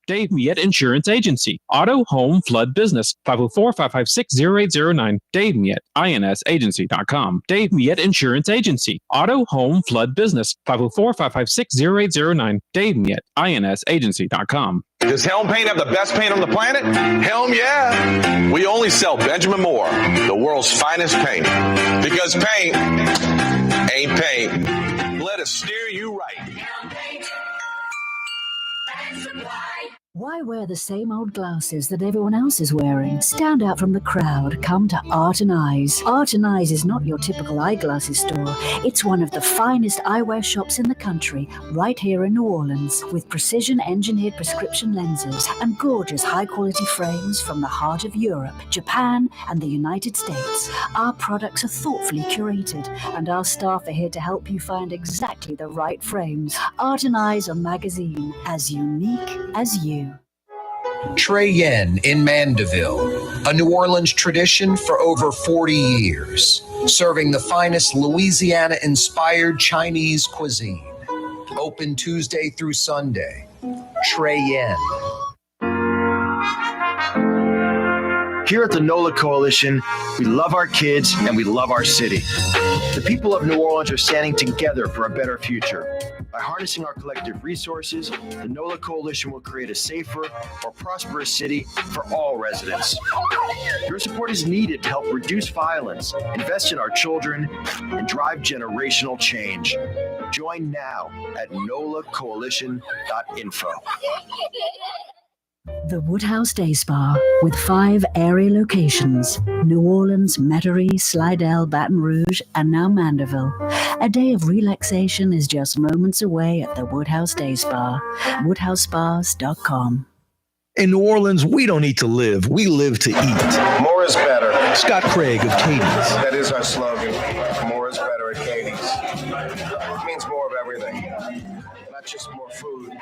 Dave Miette Insurance Agency. Auto, home, flood, business. 504-556-0809. Dave Miette, INSagency.com. Dave Miette Insurance Agency. Auto, home, flood, business. 504-556-0809. Dave Miette, INSagency.com. Does Helm Paint have the best paint on the planet? Helm, yeah. We only sell Benjamin Moore, the world's finest paint. Because paint ain't paint. Let us steer you right. Helm Paint. Why wear the same old glasses that everyone else is wearing? Stand out from the crowd. Come to Art and Eyes. Art and Eyes is not your typical eyeglasses store. It's one of the finest eyewear shops in the country, right here in New Orleans, with precision-engineered prescription lenses and gorgeous high-quality frames from the heart of Europe, Japan, and the United States. Our products are thoughtfully curated, and our staff are here to help you find exactly the right frames. Art and Eyes, a magazine as unique as you. Trey Yen in Mandeville, a New Orleans tradition for over 40 years, serving the finest Louisiana-inspired Chinese cuisine. Open Tuesday through Sunday. Trey Yen. Here at the NOLA Coalition, we love our kids and we love our city. The people of New Orleans are standing together for a better future. By harnessing our collective resources, the NOLA Coalition will create a safer, more prosperous city for all residents. Your support is needed to help reduce violence, invest in our children, and drive generational change. Join now at nolacoalition.info. The Woodhouse Day Spa, with 5 area locations: New Orleans, Metairie, Slidell, Baton Rouge, and now Mandeville. A day of relaxation is just moments away at the Woodhouse Day Spa. WoodhouseSpas.com. In New Orleans, we don't eat to live. We live to eat. More is better. Scott Craig of Katie's. That is our slogan. More is better at Katie's. It means more of everything. Not just more food,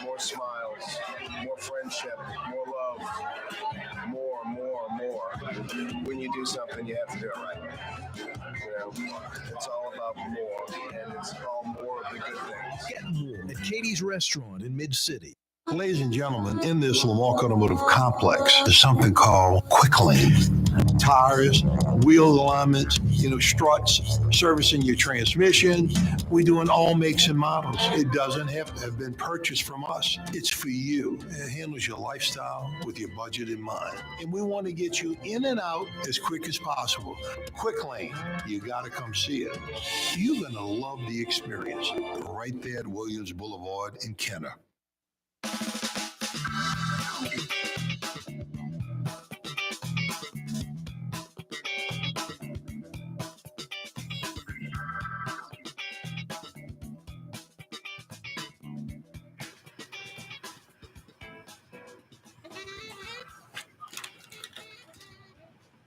more smiles, more friendship, more love, more. When you do something, you have to do it right. You know, it's all about more, and it's all more of the good things. Get more at Katie's Restaurant in Mid-City. Ladies and gentlemen, in this Lamar Automotive Complex, there's something called Quick Lane. Tires, wheel alignments, struts, servicing your transmission. We're doing all makes and models. It doesn't have to have been purchased from us. It's for you. It handles your lifestyle with your budget in mind. And we want to get you in and out as quick as possible. Quick Lane, you got to come see it. You're going to love the experience right there at Williams Boulevard in Kenner.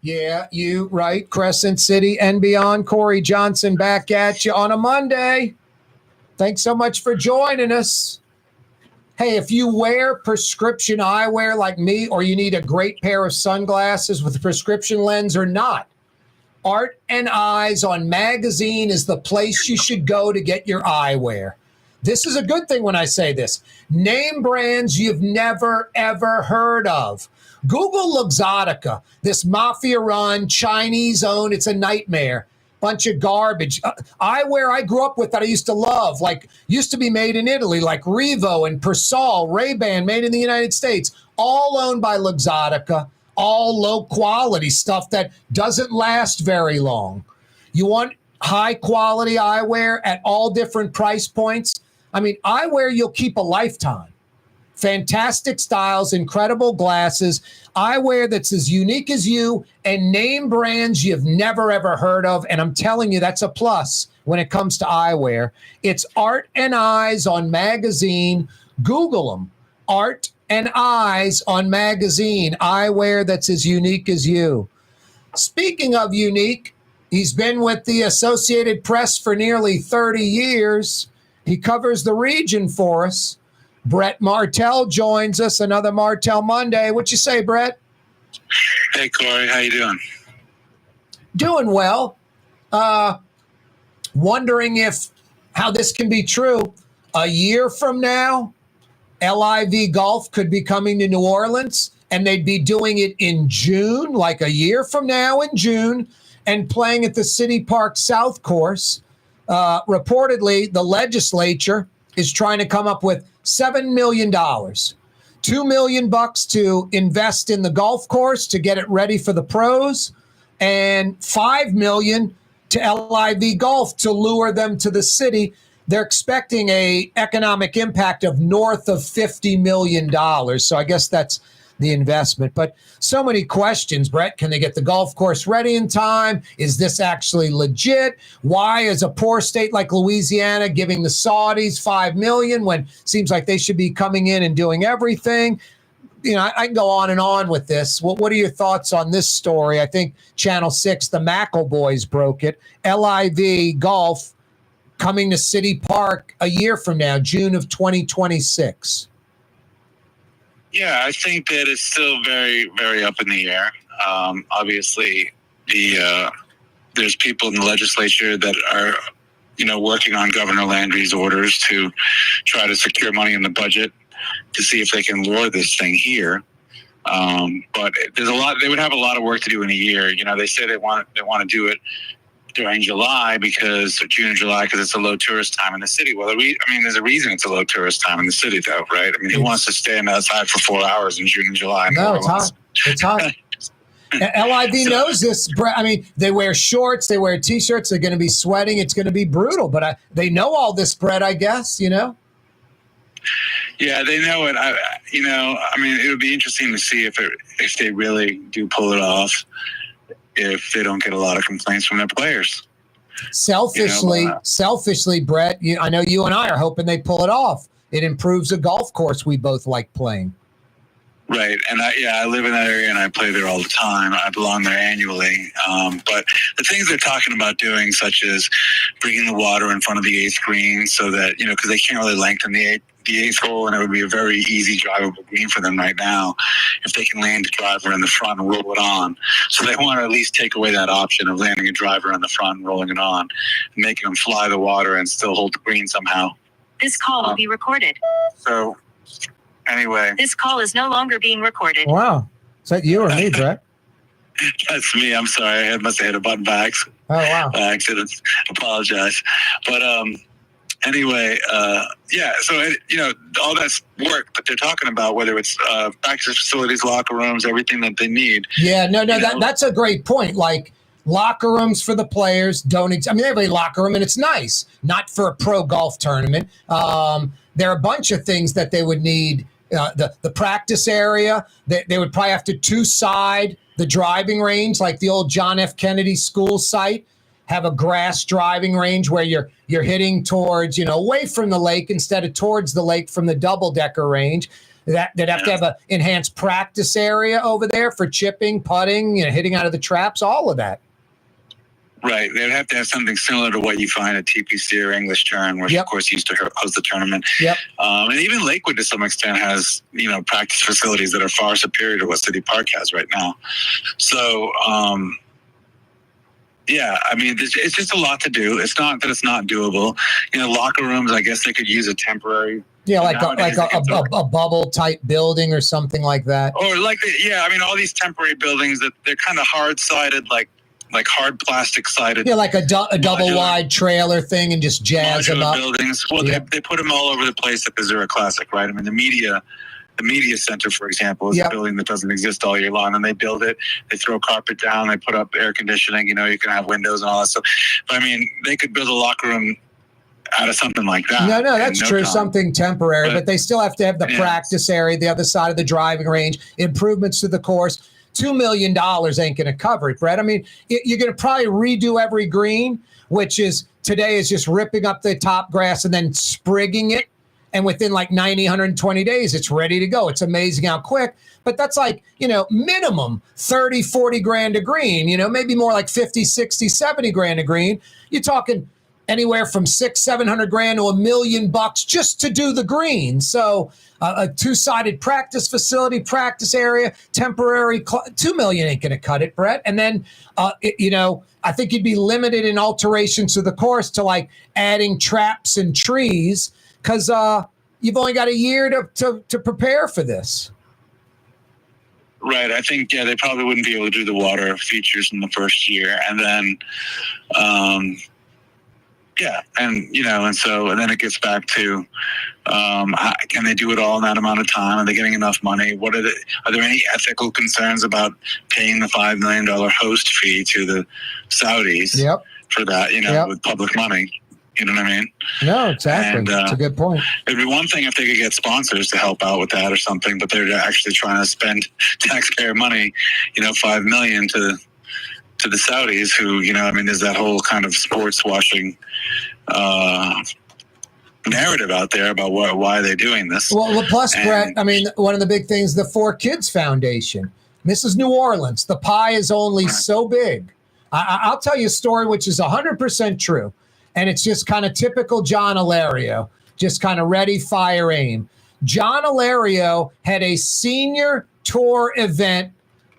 Yeah, you right. Crescent City and beyond. Corey Johnson back at you on a Monday. Thanks so much for joining us. Hey, if you wear prescription eyewear like me, or you need a great pair of sunglasses with a prescription lens or not, Art and Eyes on Magazine is the place you should go to get your eyewear. This is a good thing when I say this. Name brands you've never, ever heard of. Google Luxottica, this mafia-run, Chinese-owned, it's a nightmare. Bunch of garbage. Eyewear I grew up with that I used to love, like used to be made in Italy, like Revo and Persol, Ray-Ban, made in the United States, all owned by Luxottica, all low-quality stuff that doesn't last very long. You want high-quality eyewear at all different price points? I mean, eyewear you'll keep a lifetime. Fantastic styles, incredible glasses, eyewear that's as unique as you, and name brands you've never, ever heard of. And I'm telling you, that's a plus when it comes to eyewear. It's Art and Eyes on Magazine. Google them. Art and Eyes on Magazine. Eyewear that's as unique as you. Speaking of unique, he's been with the Associated Press for nearly 30 years. He covers the region for us. Brett Martell joins us, another Martell Monday. What you say, Brett? Hey, Corey. How you doing? Doing well. Wondering how this can be true. A year from now, LIV Golf could be coming to New Orleans, and they'd be doing it in June, like a year from now in June, and playing at the City Park South Course. Reportedly, the legislature is trying to come up with $7 million, $2 million to invest in the golf course to get it ready for the pros, and $5 million to LIV Golf to lure them to the city. They're expecting a economic impact of north of $50 million. So I guess that's the investment. But so many questions, Brett. Can they get the golf course ready in time? Is this actually legit? Why is a poor state like Louisiana giving the Saudis $5 million when it seems like they should be coming in and doing everything? You know, I can go on and on with this. What are your thoughts on this story? I think Channel 6, the Mackle Boys broke it. LIV Golf coming to City Park a year from now, June of 2026. Yeah, I think that it's still very, very up in the air. Obviously, there's people in the legislature that are, working on Governor Landry's orders to try to secure money in the budget to see if they can lure this thing here. But there's a lot. They would have a lot of work to do in a year. They say they want to do it during July June and July because it's a low tourist time in the city. Well, there's a reason it's a low tourist time in the city, though, right? I mean, who wants to stand outside for 4 hours in June and July? No, it's hot. It's hot. LIV knows this. I mean, they wear shorts, they wear T-shirts. They're going to be sweating. It's going to be brutal. But they know all this, Brett, I guess, Yeah, they know it. It would be interesting to see if they really do pull it off. If they don't get a lot of complaints from their players. Selfishly, Brett, I know you and I are hoping they pull it off. It improves a golf course we both like playing. Right. And I live in that area and I play there all the time. I belong there annually. But the things they're talking about doing, such as bringing the water in front of the 8th green so that, because they can't really lengthen the 8th hole, and it would be a very easy drivable green for them right now if they can land a driver in the front and roll it on. So they want to at least take away that option of landing a driver in the front and rolling it on, and making them fly the water and still hold the green somehow. This call will be recorded. So Anyway. This call is no longer being recorded. Wow. Is that you or me, Brett? That's me. I'm sorry. I must have hit a button by accident. Apologize. But anyway, yeah. So all that's work that they're talking about, whether it's practice facilities, locker rooms, everything that they need. Yeah. No. That's a great point. Like locker rooms for the players don't. They have a locker room and it's nice. Not for a pro golf tournament. There are a bunch of things that they would need. The practice area. They would probably have to two-side the driving range, like the old John F. Kennedy school site, have a grass driving range where you're hitting towards, away from the lake instead of towards the lake from the double-decker range. They'd have to have an enhanced practice area over there for chipping, putting, hitting out of the traps, all of that. Right. They'd have to have something similar to what you find at TPC or English Turn, which, of course, used to host the tournament. Yep. And even Lakewood, to some extent, has, practice facilities that are far superior to what City Park has right now. So, yeah, it's just a lot to do. It's not that it's not doable. Locker rooms, I guess they could use a temporary... Yeah, like a bubble-type building or something like that. Or all these temporary buildings, that they're kind of hard-sided, like hard plastic sided. Yeah, like a double wide trailer thing and just jazz them up. Buildings. Well, they put them all over the place at the Zurich Classic, right? The media center, for example, is a building that doesn't exist all year long. And they build it, they throw carpet down, they put up air conditioning, you can have windows and all that stuff. But they could build a locker room out of something like that. No, that's true. Something temporary, but they still have to have the practice area, the other side of the driving range, improvements to the course. $2 million ain't going to cover it, Brett. You're going to probably redo every green, which is today is just ripping up the top grass and then sprigging it. And within like 90, 120 days, it's ready to go. It's amazing how quick. But that's like, minimum 30, 40 grand a green, maybe more like 50, 60, 70 grand a green. You're talking anywhere from $600,000-700,000 to $1 million just to do the green. So a two-sided practice facility, practice area, temporary, $2 million ain't going to cut it, Brett. And then, I think you'd be limited in alterations to the course to like adding traps and trees because you've only got a year to prepare for this. Right. I think, they probably wouldn't be able to do the water features in the first year. And then, and then it gets back to, can they do it all in that amount of time? Are they getting enough money? Are there any ethical concerns about paying the $5 million host fee to the Saudis for that, with public money? You know what I mean? No, exactly. And, it's a good point. It'd be one thing if they could get sponsors to help out with that or something, but they're actually trying to spend taxpayer money, $5 million to the Saudis who, there's that whole kind of sports washing narrative out there about why they're doing this. Well, plus, Brett, one of the big things, the 4Kids Foundation. This is New Orleans. The pie is only so big. I'll tell you a story which is 100% true. And it's just kind of typical John Alario, just kind of ready, fire, aim. John Alario had a senior tour event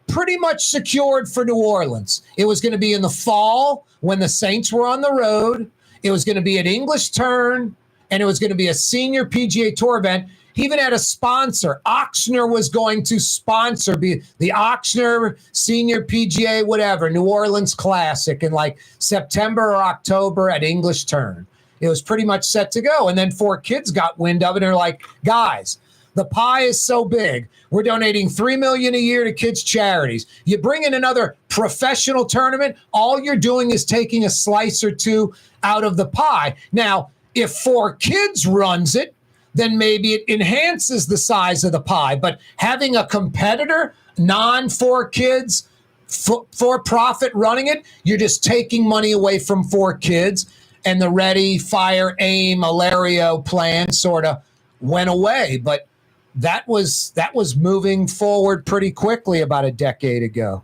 pretty much secured for New Orleans. It was going to be in the fall when the Saints were on the road. It was going to be at English Turn, and it was going to be a senior PGA Tour event. He even had a sponsor. Ochsner was going to sponsor the Ochsner Senior PGA, whatever, New Orleans Classic in like September or October at English Turn. It was pretty much set to go. And then 4Kids got wind of it and they're like, guys, the pie is so big. We're donating $3 million a year to kids' charities. You bring in another professional tournament, all you're doing is taking a slice or two out of the pie. Now, if 4Kids runs it, then maybe it enhances the size of the pie. But having a competitor, non-4Kids, for-profit running it, you're just taking money away from 4Kids, and the ready, fire, aim, Alario plan sort of went away. But that was moving forward pretty quickly about a decade ago.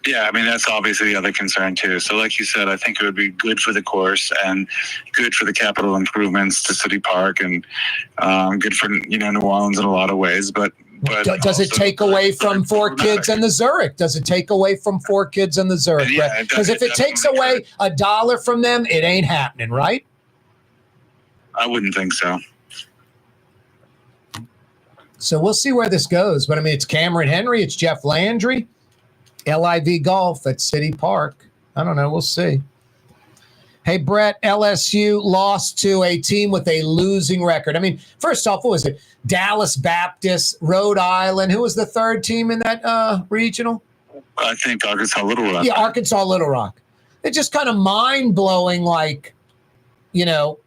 Yeah, that's obviously the other concern too. So like you said, I think it would be good for the course and good for the capital improvements to City Park and good for New Orleans in a lot of ways. But does it take away from 4Kids and the Zurich? Does it take away from 4Kids and the Zurich? Yeah, because if it takes away $1 from them, it ain't happening, right? I wouldn't think so. So we'll see where this goes. But, I mean, it's Cameron Henry. It's Jeff Landry. LIV Golf at City Park. I don't know. We'll see. Hey, Brett, LSU lost to a team with a losing record. I mean, first off, what was it? Dallas Baptist, Rhode Island. Who was the third team in that regional? I think Arkansas Little Rock. Yeah, Arkansas Little Rock. It's just kind of mind-blowing, like, you know,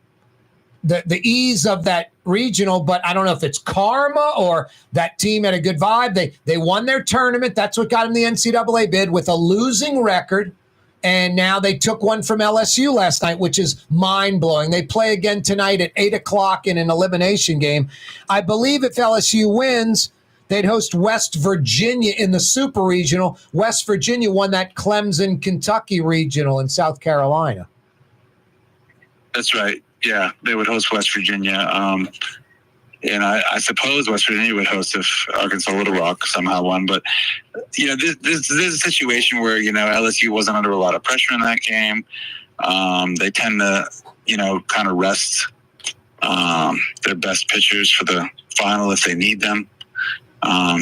the ease of that regional, but I don't know if it's karma or that team had a good vibe. They won their tournament. That's what got them the NCAA bid with a losing record. And now they took one from LSU last night, which is mind-blowing. They play again tonight at 8 o'clock in an elimination game. I believe if LSU wins, they'd host West Virginia in the Super Regional. West Virginia won that Clemson, Kentucky Regional in South Carolina. That's right. Yeah, they would host West Virginia. And I suppose West Virginia would host if Arkansas Little Rock somehow won. But, you know, this is a situation where, you know, LSU wasn't under a lot of pressure in that game. They tend to, you know, kind of rest their best pitchers for the final if they need them.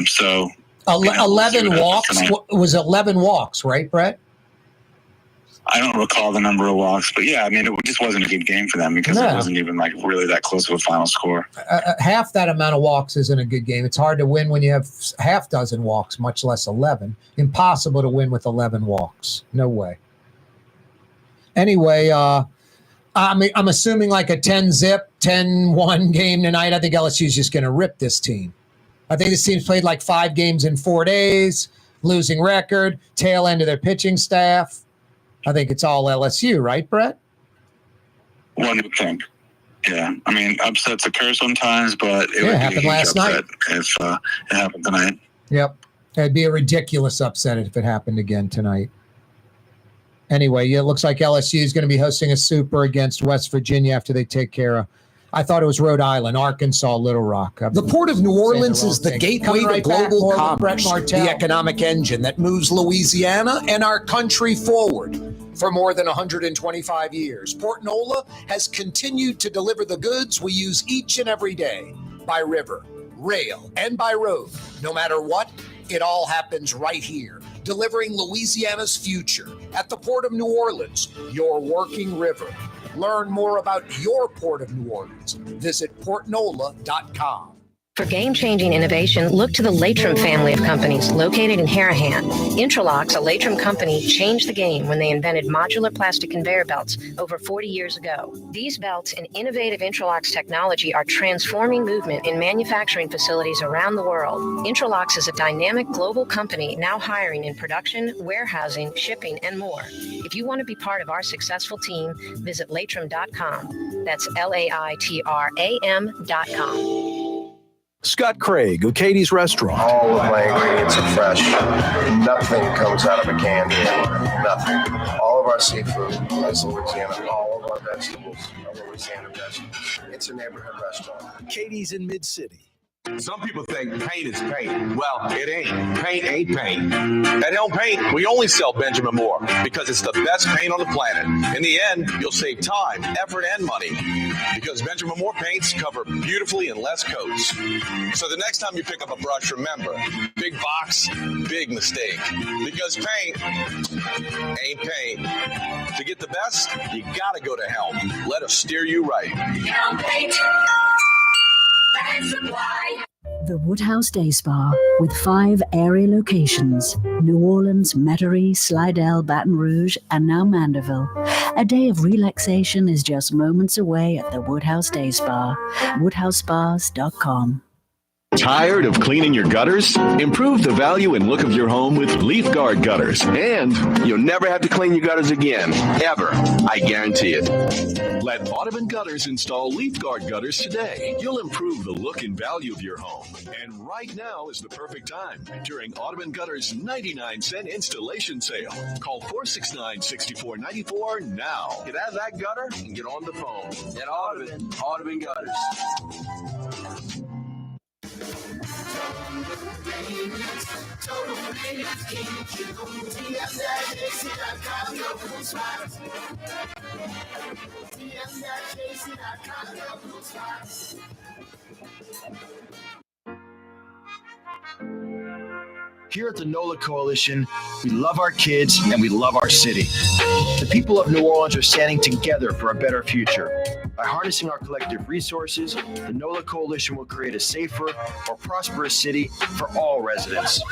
So 11 walks was 11 walks, right, Brett? I don't recall the number of walks, but yeah, I mean, it just wasn't a good game for them because it wasn't even like really that close of a final score. Half that amount of walks isn't a good game. It's hard to win when you have half dozen walks, much less 11. Impossible to win with 11 walks. No way. Anyway, I'm assuming like a 10-zip, 10-1 game tonight. I think LSU's just going to rip this team. I think this team's played like 5 games in 4 days, losing record, tail end of their pitching staff. I think it's all LSU, right, Brett? One would think. Yeah. I mean, upsets occur sometimes, but it would happened last night. If it happened tonight. Yep. It'd be a ridiculous upset if it happened again tonight. Anyway, it looks like LSU is going to be hosting a Super against West Virginia after they take care of, I thought it was Rhode Island, Arkansas, Little Rock. The Port of New Orleans is the gateway to global commerce, the economic engine that moves Louisiana and our country forward. For more than 125 years, Port Nola has continued to deliver the goods we use each and every day by river, rail, and by road. No matter what, it all happens right here, delivering Louisiana's future at the Port of New Orleans, your working river. Learn more about your Port of New Orleans. Visit portnola.com. For game-changing innovation, look to the Latrim family of companies located in Harahan. Intralox, a Latrim company, changed the game when they invented modular plastic conveyor belts over 40 years ago. These belts and innovative Intralox technology are transforming movement in manufacturing facilities around the world. Intralox is a dynamic global company now hiring in production, warehousing, shipping, and more. If you want to be part of our successful team, visit Latrim.com. That's LAITRAM.com. Scott Craig of Katie's Restaurant. All of my ingredients are fresh. Nothing comes out of a can here. Nothing. All of our seafood is Louisiana. All of our vegetables are Louisiana vegetables. It's a neighborhood restaurant. Katie's in Mid-City. Some people think paint is paint. Well, it ain't. Paint ain't paint. At Helm Paint, we only sell Benjamin Moore because it's the best paint on the planet. In the end, you'll save time, effort, and money because Benjamin Moore paints cover beautifully in less coats. So the next time you pick up a brush, remember, big box, big mistake. Because paint ain't paint. To get the best, you gotta go to Helm. Let us steer you right. Helm Paint. The Woodhouse Day Spa, with 5 area locations: New Orleans, Metairie, Slidell, Baton Rouge, and now Mandeville. A day of relaxation is just moments away at the Woodhouse Day Spa. WoodhouseSpas.com. Tired of cleaning your gutters? Improve the value and look of your home with Leaf Guard gutters. And you'll never have to clean your gutters again. Ever. I guarantee it. Let Audubon Gutters install Leaf Guard gutters today. You'll improve the look and value of your home. And right now is the perfect time during Audubon Gutters 99-cent installation sale. Call 469-6494 now. Get out of that gutter and get on the phone. Get Audubon Gutters. Here at the NOLA Coalition, we love our kids and we love our city. The people of New Orleans are standing together for a better future. By harnessing our collective resources, the NOLA Coalition will create a safer, more prosperous city for all residents.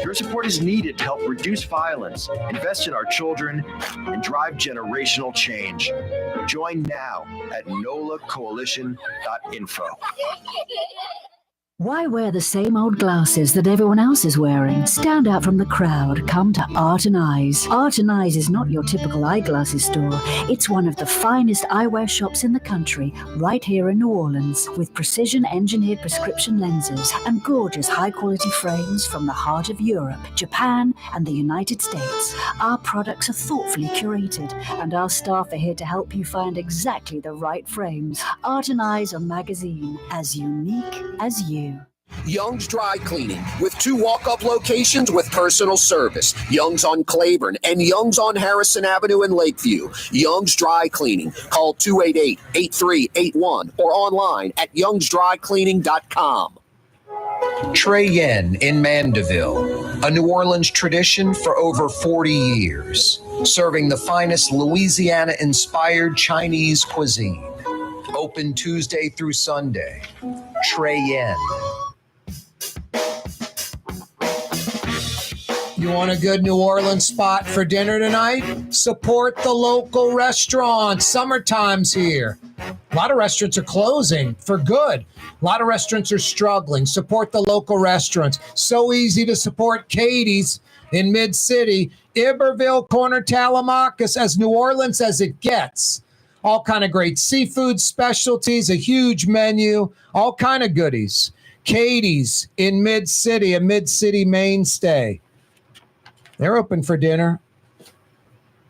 Your support is needed to help reduce violence, invest in our children, and drive generational change. Join now at nolacoalition.info. Why wear the same old glasses that everyone else is wearing? Stand out from the crowd. Come to Art and Eyes. Art and Eyes is not your typical eyeglasses store. It's one of the finest eyewear shops in the country, right here in New Orleans, with precision-engineered prescription lenses and gorgeous high-quality frames from the heart of Europe, Japan, and the United States. Our products are thoughtfully curated, and our staff are here to help you find exactly the right frames. Art and Eyes are magazine, as unique as you. Young's Dry Cleaning, with 2 walk-up locations with personal service. Young's on Claiborne and Young's on Harrison Avenue in Lakeview. Young's Dry Cleaning. Call 288-8381 or online at youngsdrycleaning.com. Trey Yen in Mandeville, a New Orleans tradition for over 40 years, serving the finest Louisiana-inspired Chinese cuisine. Open Tuesday through Sunday. Trey Yen. You want a good New Orleans spot for dinner tonight? Support the local restaurants. Summertime's here. A lot of restaurants are closing for good. A lot of restaurants are struggling. Support the local restaurants. So easy to support Katie's in Mid-City, Iberville, Corner Tallahassee, as New Orleans as it gets. All kind of great seafood specialties, a huge menu, all kind of goodies. Katie's in Mid-City, a Mid-City mainstay. They're open for dinner,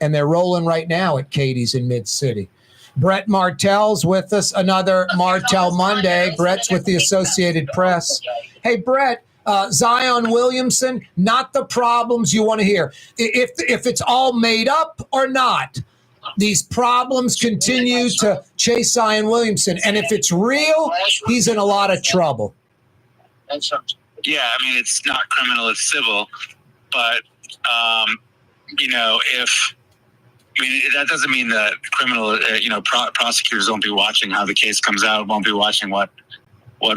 and they're rolling right now at Katie's in Mid-City. Brett Martell's with us, another Martell Monday. Brett's with the Associated Press. Hey, Brett, Zion Williamson, not the problems you want to hear. If it's all made up or not, these problems continue to chase Zion Williamson. And if it's real, he's in a lot of trouble. Yeah, I mean, it's not criminal, it's civil. But, that doesn't mean that criminal, prosecutors won't be watching how the case comes out, won't be watching what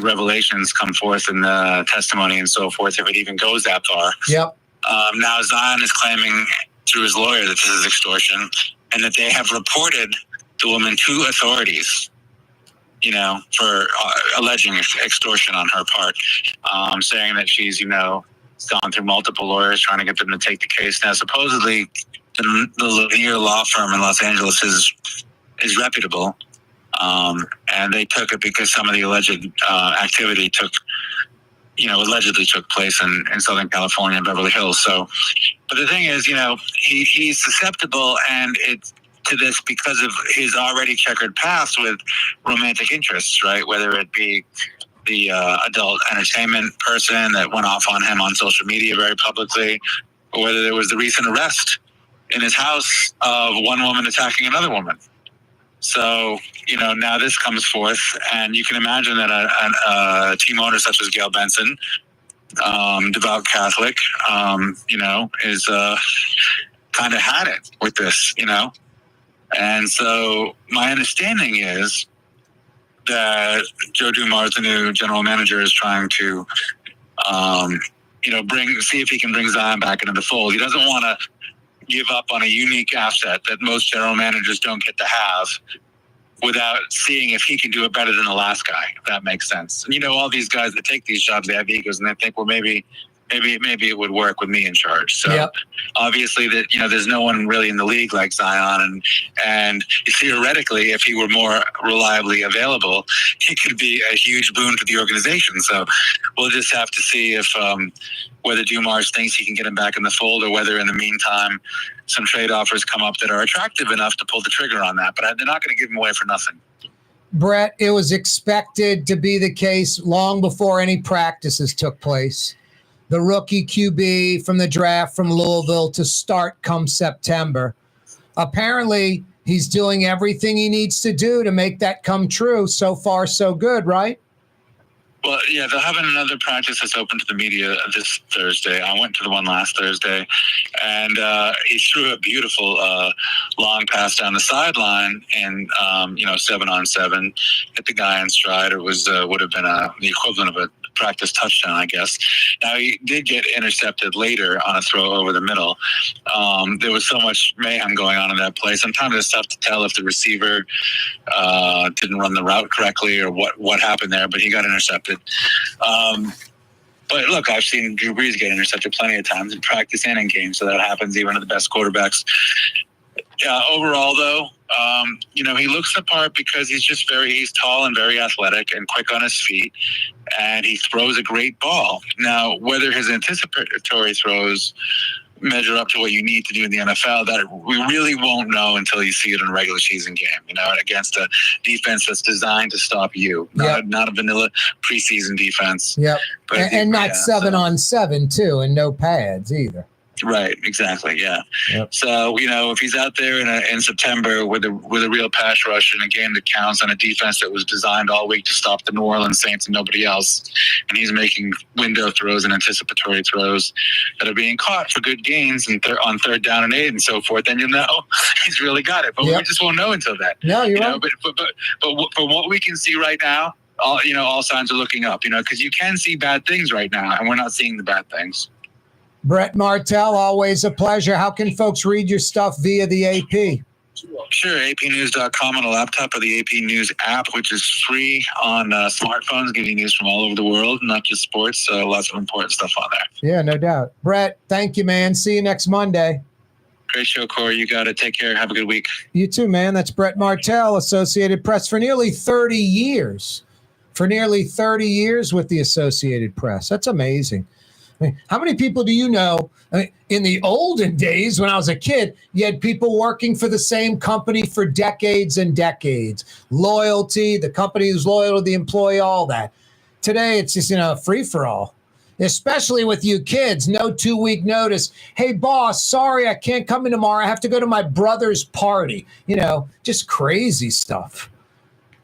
revelations come forth in the testimony and so forth, if it even goes that far. Yep. Now Zion is claiming through his lawyer that this is extortion and that they have reported the woman to authorities, for alleging extortion on her part, saying that she's, gone through multiple lawyers trying to get them to take the case. Now, supposedly, the Lanier law firm in Los Angeles is reputable, and they took it because some of the alleged activity allegedly took place in Southern California and Beverly Hills. So, but the thing is, he's susceptible to this because of his already checkered past with romantic interests, right? Whether it be the adult entertainment person that went off on him on social media very publicly, or whether there was the recent arrest in his house of one woman attacking another woman. So, now this comes forth, and you can imagine that a team owner such as Gail Benson, devout Catholic, is kind of had it with this, And so my understanding is that Joe Dumars, the new general manager, is trying to, see if he can bring Zion back into the fold. He doesn't want to give up on a unique asset that most general managers don't get to have without seeing if he can do it better than the last guy, if that makes sense. And, all these guys that take these jobs, they have egos and they think, well, maybe it would work with me in charge. So obviously that, there's no one really in the league like Zion. And theoretically, if he were more reliably available, he could be a huge boon to the organization. So we'll just have to see if whether Dumars thinks he can get him back in the fold or whether in the meantime some trade offers come up that are attractive enough to pull the trigger on that. But they're not going to give him away for nothing. Brett, it was expected to be the case long before any practices took place. The rookie QB from the draft from Louisville to start come September. Apparently, he's doing everything he needs to do to make that come true. So far, so good, right? Well, yeah, they'll have another practice that's open to the media this Thursday. I went to the one last Thursday, and he threw a beautiful long pass down the sideline, and 7-on-7, hit the guy in stride. It was would have been the equivalent of a practice touchdown, I guess. Now, he did get intercepted later on a throw over the middle. There was so much mayhem going on in that play. Sometimes it's tough to tell if the receiver didn't run the route correctly or what happened there, but he got intercepted. But look, I've seen Drew Brees get intercepted plenty of times in practice and in games, so that happens even to the best quarterbacks. Overall, though, he looks the part because he's tall and very athletic and quick on his feet, and he throws a great ball. Now, whether his anticipatory throws measure up to what you need to do in the NFL, that we really won't know until you see it in a regular season game, against a defense that's designed to stop you, not a vanilla preseason defense. Yep. And not 7-on-7 too, and no pads either. Right, exactly, yeah. Yep. So, if he's out there in September with a real pass rush in a game that counts on a defense that was designed all week to stop the New Orleans Saints and nobody else, and he's making window throws and anticipatory throws that are being caught for good gains and on 3rd down and 8 and so forth, then he's really got it. But we just won't know until then. No, you're right. But from what we can see right now, all signs are looking up, because you can see bad things right now, and we're not seeing the bad things. Brett Martell, always a pleasure. How can folks read your stuff via the AP? Sure, apnews.com on a laptop or the AP News app, which is free on smartphones, giving news from all over the world, not just sports. So lots of important stuff on there. Yeah, no doubt. Brett, thank you, man. See you next Monday. Great show, Corey. You got it. Take care. Have a good week. You too, man. That's Brett Martell, Associated Press, for nearly 30 years. For nearly 30 years with the Associated Press. That's amazing. How many people do you know? In the olden days, when I was a kid, you had people working for the same company for decades and decades. Loyalty, the company who's loyal to the employee, all that. Today, it's just, free for all, especially with you kids. No 2-week notice. Hey, boss, sorry, I can't come in tomorrow. I have to go to my brother's party. Just crazy stuff.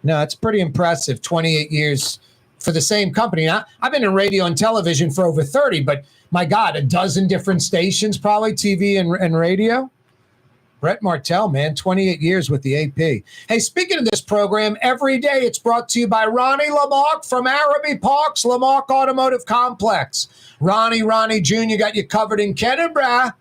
No, it's pretty impressive. 28 years for the same company. Now, I've been in radio and television for over 30, but my God, a dozen different stations, probably TV and radio. Brett Martell, man, 28 years with the AP. Hey, speaking of this program, every day it's brought to you by Ronnie Lamarck from Araby Parks, Lamarck Automotive Complex. Ronnie Jr. got you covered in Kennebra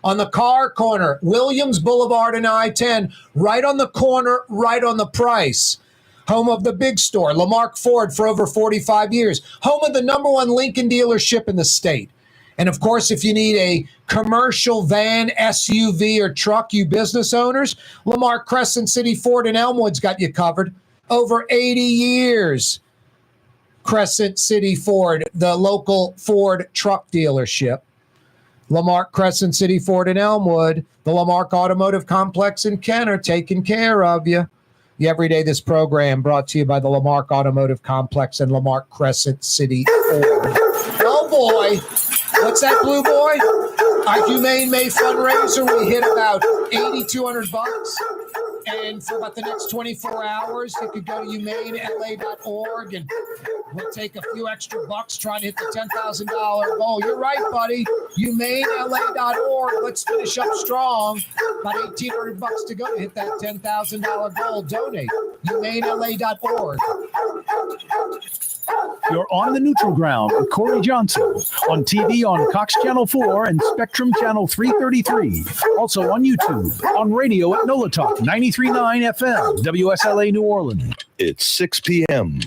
on the car corner, Williams Boulevard and I-10, right on the corner, right on the price. Home of the big store, Lamarck Ford, for over 45 years. Home of the #1 Lincoln dealership in the state. And of course, if you need a commercial van, SUV, or truck, you business owners, Lamarck Crescent City Ford in Elmwood's got you covered. Over 80 years. Crescent City Ford, the local Ford truck dealership. Lamarck Crescent City Ford in Elmwood, the Lamarck Automotive Complex in Kenner, taking care of you. Every day, this program brought to you by the Lamarck Automotive Complex and Lamarck Crescent City Ford. Oh boy, what's that, Blue Boy? Our Humane May fundraiser, we hit about $8,200. And for about the next 24 hours, you could go to humanela.org and we'll take a few extra bucks trying to hit the $10,000 goal. You're right, buddy. humanela.org. Let's finish up strong. About $1,800 to go to hit that $10,000 goal. Donate. humanela.org. You're on the neutral ground with Corey Johnson on TV on Cox Channel 4 and Spectrum Channel 333. Also on YouTube, on radio at NOLA Talk 93.9 FM, WSLA New Orleans. It's 6 p.m.